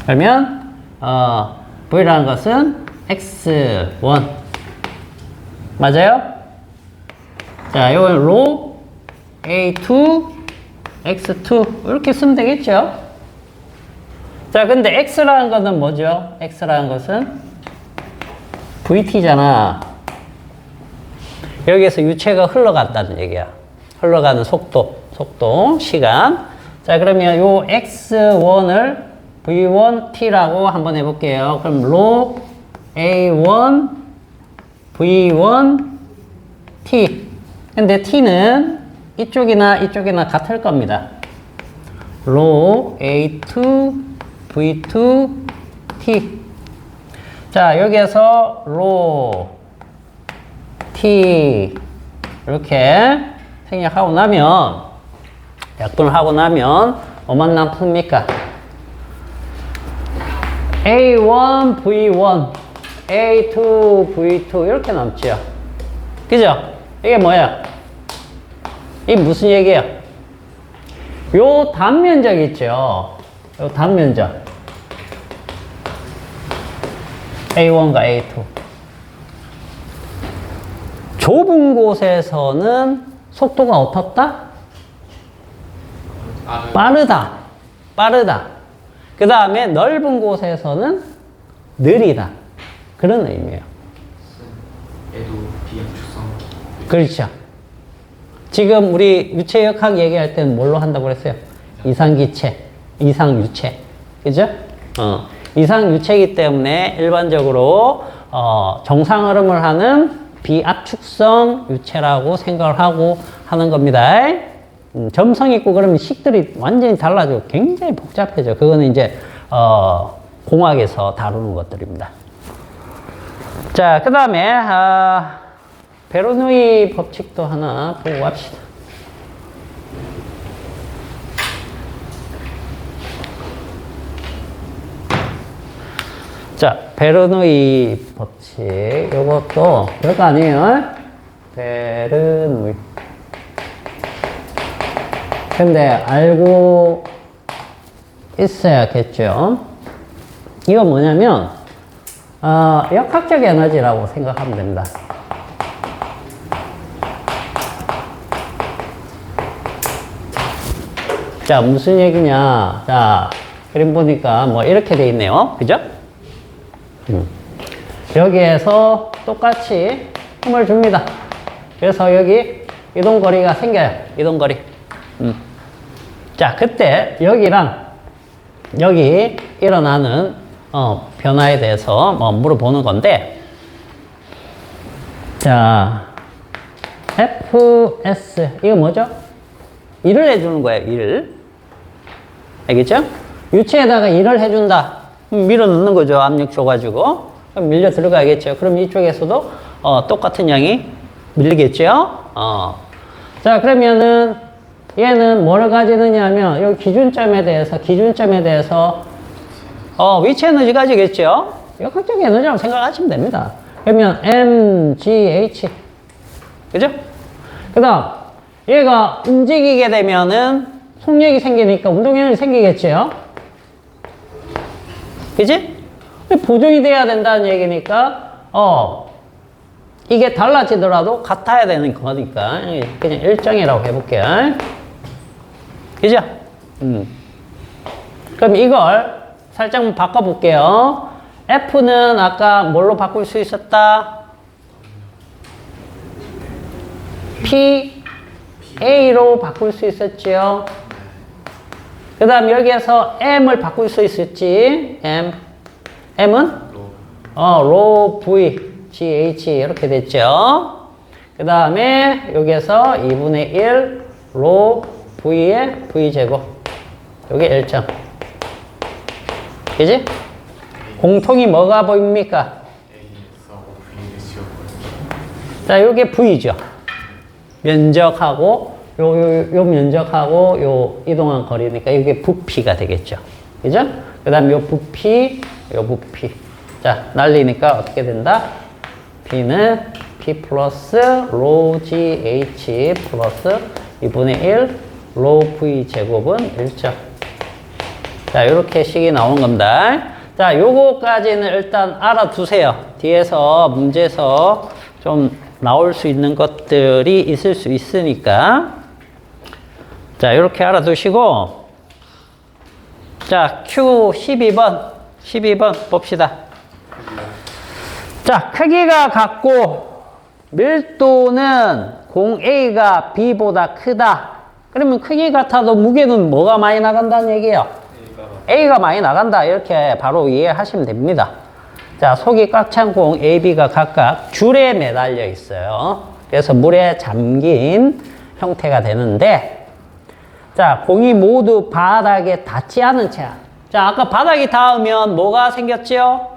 그러면 V라는 것은 X1 맞아요? 자, 요건 로 A2 X2 이렇게 쓰면 되겠죠? 자, 근데 X라는 것은 뭐죠? X라는 것은 VT잖아. 여기에서 유체가 흘러간다는 얘기야. 흘러가는 속도, 시간. 자, 그러면 요 X1을 V1T라고 한번 해볼게요. 그럼 로 A1 V1T. 근데 T는 이쪽이나 같을 겁니다. 로 A2 V2T. 자, 여기에서 로 T 이렇게 생략하고 나면 약분을 하고 나면 뭐만 남습니까? A1 V1 A2 V2 이렇게 남죠. 그죠? 이게 뭐야? 이게 무슨 얘기예요? 요 단면적 있죠? 요 단면적 A1과 A2 좁은 곳에서는 속도가 어떻다? 빠르다. 그 다음에 넓은 곳에서는 느리다. 그런 의미예요. 얘도 비행축성. 그렇죠. 지금 우리 유체역학 얘기할 때는 뭘로 한다고 그랬어요? 이상기체, 이상유체. 그죠? 이상유체이기 때문에 일반적으로 정상 흐름을 하는 비압축성 유체라고 생각을 하고 하는 겁니다. 점성 있고 그러면 식들이 완전히 달라지고 굉장히 복잡해져. 그거는 이제 공학에서 다루는 것들입니다. 자, 그 다음에 베르누이 법칙도 하나 보고 갑시다. 자, 베르누이 법칙. 요것도 별거 아니에요. 베르누이. 근데 알고 있어야겠죠. 이거 뭐냐면, 역학적 에너지라고 생각하면 됩니다. 자, 무슨 얘기냐. 자, 그림 보니까 뭐 이렇게 돼 있네요. 그죠? 여기에서 똑같이 힘을 줍니다. 그래서 여기 이동거리가 생겨요. 이동거리. 자, 그때 여기랑 여기 일어나는 변화에 대해서 물어보는 건데, 자, FS 이거 뭐죠? 일을 해주는 거예요. 일을. 알겠죠? 유체에다가 일을 해준다. 밀어 넣는 거죠. 압력 줘가지고. 그럼 밀려 들어가겠죠. 그럼 이쪽에서도 똑같은 양이 밀리겠죠. 자, 그러면은 얘는 뭐를 가지느냐 하면 여기 기준점에 대해서 위치 에너지 가지겠죠. 역학적 에너지라고 생각하시면 됩니다. 그러면 mgh. 그죠? 그 다음 얘가 움직이게 되면은 속력이 생기니까 운동량이 생기겠죠. 그지? 보존이 돼야 된다는 얘기니까 이게 달라지더라도 같아야 되는 거니까 그냥 일정이라고 해볼게요. 그죠? 그럼 이걸 살짝 바꿔볼게요. F는 아까 뭘로 바꿀 수 있었다? PA로 바꿀 수 있었지요. 그 다음 여기에서 M을 바꿀 수 있었지. M은? rho V, GH 이렇게 됐죠. 그 다음에 여기에서 2분의 1 rho V의 V제곱. 요게 1점. 그지? 공통이 뭐가 보입니까? 자, 요게 V죠. 면적하고 요 면적하고 요 이동한 거리니까 이게 부피가 되겠죠. 그죠? 그 다음 요 부피. 자, 날리니까 어떻게 된다? B는 P 플러스 rho GH 플러스 2분의 1 rho V 제곱은 1점. 자, 요렇게 식이 나오는 겁니다. 자, 요거까지는 일단 알아두세요. 뒤에서 문제에서 좀 나올 수 있는 것들이 있을 수 있으니까. 자, 요렇게 알아두시고. 자, Q 12번 봅시다. 자, 크기가 같고 밀도는 공 A가 B보다 크다. 그러면 크기 같아도 무게는 뭐가 많이 나간다는 얘기예요? A가 많이 나간다. 이렇게 바로 이해하시면 됩니다. 자, 속이 꽉 찬 공 A, B가 각각 줄에 매달려 있어요. 그래서 물에 잠긴 형태가 되는데, 자, 공이 모두 바닥에 닿지 않은 채. 자, 아까 바닥이 닿으면 뭐가 생겼죠?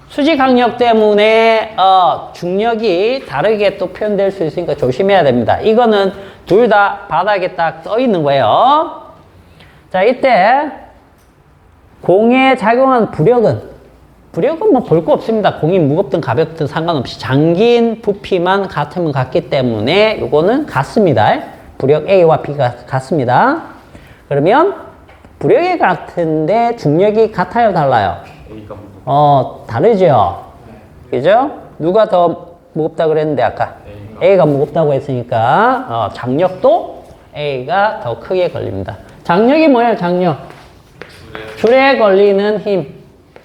수직 항력 때문에 중력이 다르게 또 표현될 수 있으니까 조심해야 됩니다. 이거는 둘 다 바닥에 딱 떠 있는 거예요. 자, 이때 공에 작용한 부력은 뭐 볼 거 없습니다. 공이 무겁든 가볍든 상관없이 잠긴 부피만 같으면 같기 때문에 이거는 같습니다. 부력 A와 B가 같습니다. 그러면 부력이 같은데 중력이 같아요, 달라요? 다르죠? 그죠? 누가 더 무겁다 그랬는데 아까? A가 무겁다고 했으니까 장력도 A가 더 크게 걸립니다. 장력이 뭐예요, 장력? 줄에 걸리는 힘.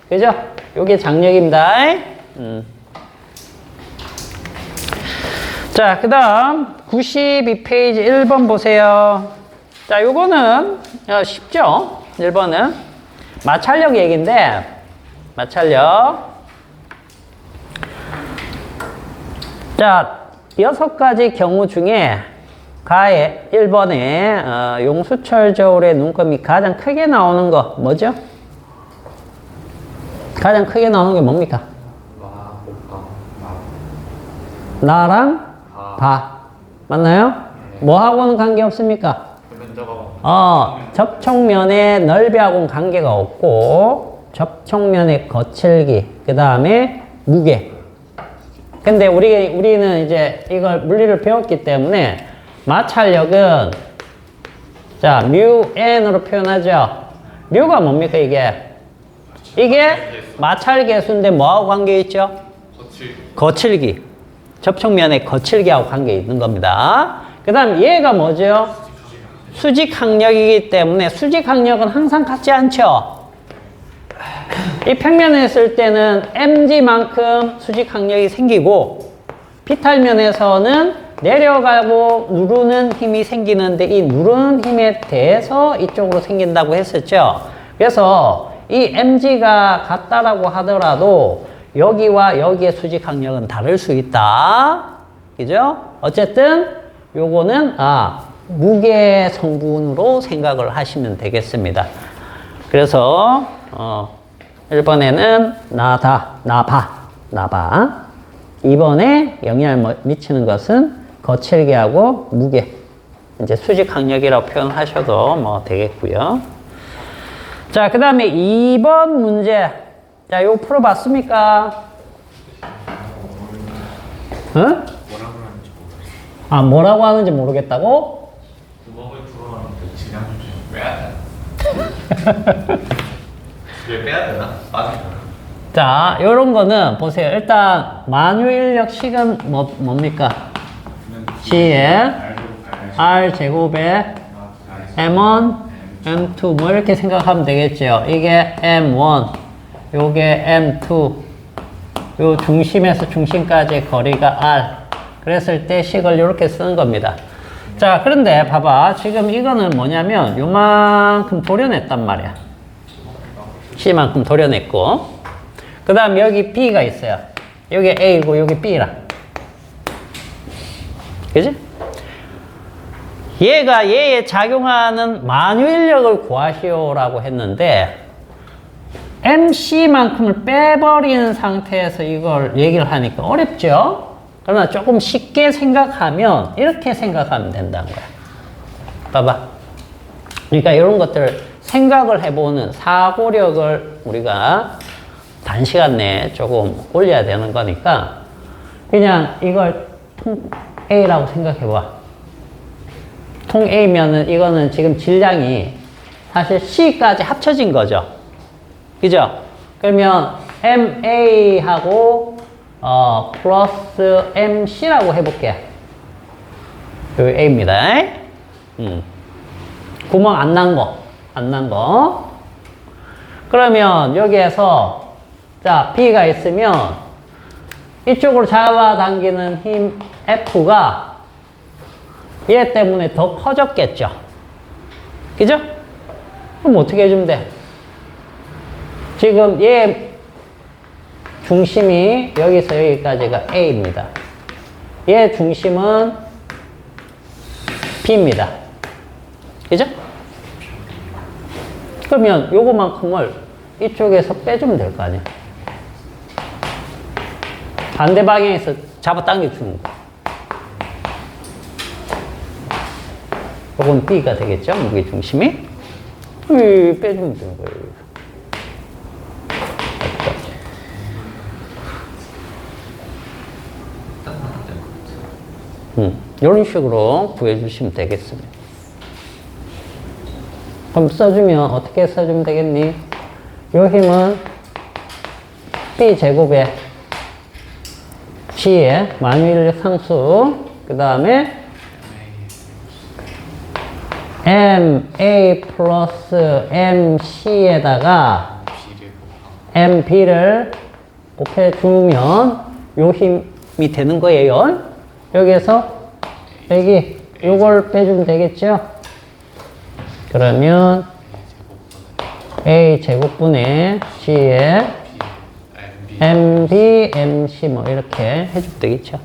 그죠? 요게 장력입니다. 자, 그 다음 92페이지 1번 보세요. 자, 요거는 쉽죠? 1번은 마찰력 얘기인데, 마찰력. 자, 6가지 경우 중에 가에 1번에 용수철 저울의 눈금이 가장 크게 나오는 거 뭐죠? 가장 크게 나오는 게 뭡니까? 나랑 바. 맞나요? 뭐하고는 관계없습니까? 접촉면의 넓이하고는 관계가 없고, 접촉면의 거칠기, 그 다음에 무게. 근데 우리는 이제 이걸 물리를 배웠기 때문에 마찰력은 자, 뮤 n으로 표현하죠. 뮤가 뭡니까, 이게? 이게 마찰계수인데 뭐하고 관계 있죠? 거칠기. 접촉면의 거칠기하고 관계 있는 겁니다. 그 다음 얘가 뭐죠? 수직항력이기 때문에 수직항력은 항상 같지 않죠? 이 평면에 있을 때는 mg만큼 수직항력이 생기고 비탈면에서는 내려가고 누르는 힘이 생기는데 이 누르는 힘에 대해서 이쪽으로 생긴다고 했었죠. 그래서 이 mg가 같다라고 하더라도 여기와 여기의 수직항력은 다를 수 있다. 그죠? 어쨌든 요거는 무게 성분으로 생각을 하시면 되겠습니다. 그래서 1번에는 나바. 2번에 영향을 미치는 것은 거칠기하고 무게. 이제 수직항력이라고 표현하셔도 뭐 되겠고요. 자, 그 다음에 2번 문제. 자, 요거 풀어봤습니까? 응? 뭐라고 하는지 모르겠다고? 구멍을 뚫어놨는데 질량 좀 빼야 되나? 왜 빼야 되나? 빠지나? 자, 요런 거는 보세요. 일단 만유인력식은 뭡니까? G에 R제곱에 M1, M2 뭐 이렇게 생각하면 되겠죠. 이게 M1, 요게 M2, 요 중심에서 중심까지의 거리가 R. 그랬을 때 식을 이렇게 쓰는 겁니다. 자, 그런데 봐봐. 지금 이거는 뭐냐면 요만큼 도려냈단 말이야. C만큼 도려냈고, 그 다음 여기 B가 있어요. 여기 A고 여기 B라. 그지? 얘에 작용하는 만유인력을 구하시오라고 했는데 MC만큼을 빼버리는 상태에서 이걸 얘기를 하니까 어렵죠? 그러나 조금 쉽게 생각하면 이렇게 생각하면 된다는 거야. 봐봐. 그러니까 이런 것들을 생각을 해보는 사고력을 우리가 단시간 내에 조금 올려야 되는 거니까 그냥 이걸 통 A라고 생각해봐. 통 A면은 이거는 지금 질량이 사실 C까지 합쳐진 거죠. 그죠? 그러면 MA하고 플러스 MC라고 해볼게. 여기 A입니다. 구멍 안 난 거. 그러면 여기에서 자, B가 있으면 이쪽으로 잡아당기는 힘 F가 얘 때문에 더 커졌겠죠. 그죠? 그럼 어떻게 해주면 돼? 지금 얘 중심이 여기서 여기까지가 A입니다. 얘 중심은 B입니다. 그죠? 그러면 요거만큼을 이쪽에서 빼주면 될 거 아니야. 반대 방향에서 잡아당겨 주는 거. 요건 B가 되겠죠? 무게 중심이. 빼주면 되는 거예요. 이런 식으로 구해주시면 되겠습니다. 그럼 써주면 어떻게 써주면 되겠니? 요 힘은 B제곱에 G의 만유인력 상수, 그 다음에 MA 플러스 MC에다가 MB를 곱해주면 요 힘이 되는 거예요. 여기에서 여기 요걸 빼주면 되겠죠? 그러면 A 제곱분의 G에 MB, MC 뭐 이렇게 해주면 되겠죠?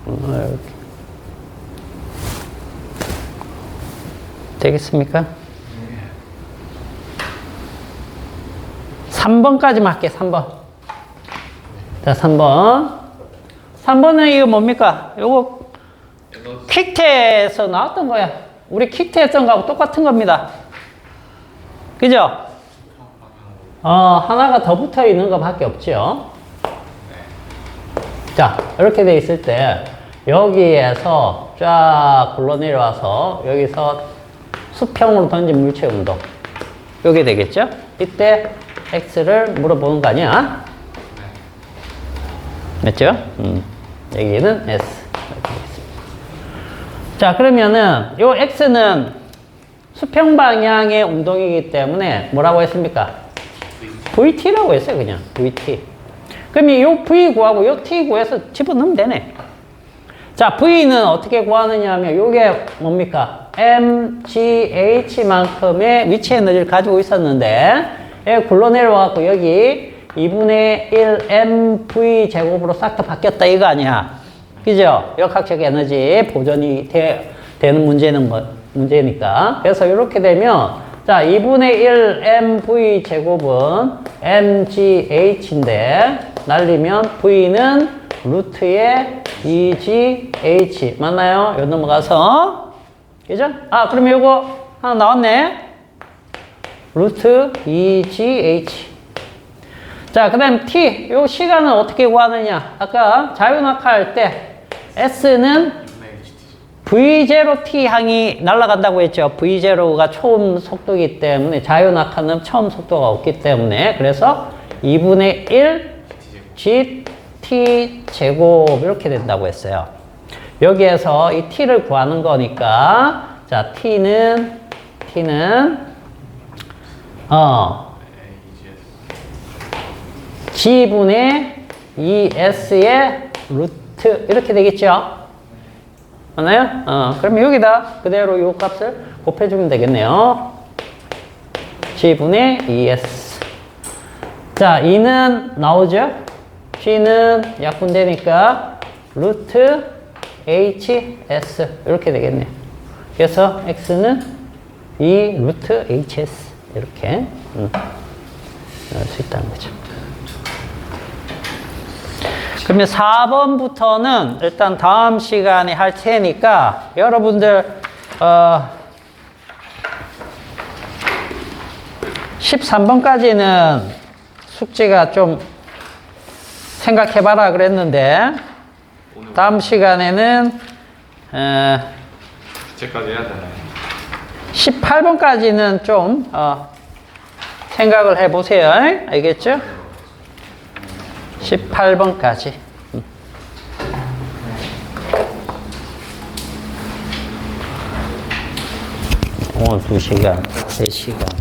이렇게. 되겠습니까? 3번까지만 할게, 3번. 자, 3번. 3번은 이거 뭡니까? 요거 퀵테에서 나왔던 거야. 우리 퀵테 했던 거하고 똑같은 겁니다. 그죠? 하나가 더 붙어 있는 것밖에 없죠. 자, 이렇게 돼 있을 때 여기에서 쫙 굴러 내려와서 여기서 수평으로 던진 물체 운동 요게 되겠죠? 이때 x를 물어보는 거 아니야? 맞죠? 여기는 s. 자, 그러면은 요 x는 수평 방향의 운동이기 때문에 뭐라고 했습니까? vt라고 했어요. 그냥 vt. 그러면 요 v 구하고 요 t 구해서 집어넣으면 되네. 자, v는 어떻게 구하느냐 하면 요게 뭡니까? mgh만큼의 위치 에너지를 가지고 있었는데 여기 굴러 내려와갖고 여기 2분의 1 mv 제곱으로 싹 다 바뀌었다 이거 아니야. 그죠? 역학적 에너지 보존이 되는 문제니까. 그래서 이렇게 되면 자, 2분의 1 mv 제곱은 mgh인데 날리면 v는 루트의 EGH 맞나요? 요 넘어가서 그죠? 아, 그러면 요거 하나 나왔네. 루트 EGH. 자, 그 다음 T. 요 시간은 어떻게 구하느냐? 아까 자유낙하할 때 S는 V0T 항이 날아간다고 했죠. V0가 초음 속도이기 때문에 자유낙하는 처음 속도가 없기 때문에 그래서 2분의 1 GT 제곱 이렇게 된다고 했어요. 여기에서 이 T를 구하는 거니까 자, T는 G분의 2S의 루트 이렇게 되겠죠? 맞나요? 그러면 여기다 그대로 요 값을 곱해주면 되겠네요. G분의 2S. 자, 2는 나오죠? G는 약분되니까 루트 HS 이렇게 되겠네요. 그래서 X는 2 루트 HS 이렇게 넣을 수 있다는 거죠. 그러면 4번부터는 일단 다음 시간에 할 테니까 여러분들 13번까지는 숙제가 좀 생각해봐라 그랬는데 다음 시간에는 제까지 해야 되나요? 18번까지는 좀 생각을 해보세요. 알겠죠? 18번까지. 오늘 2시간, 3시간.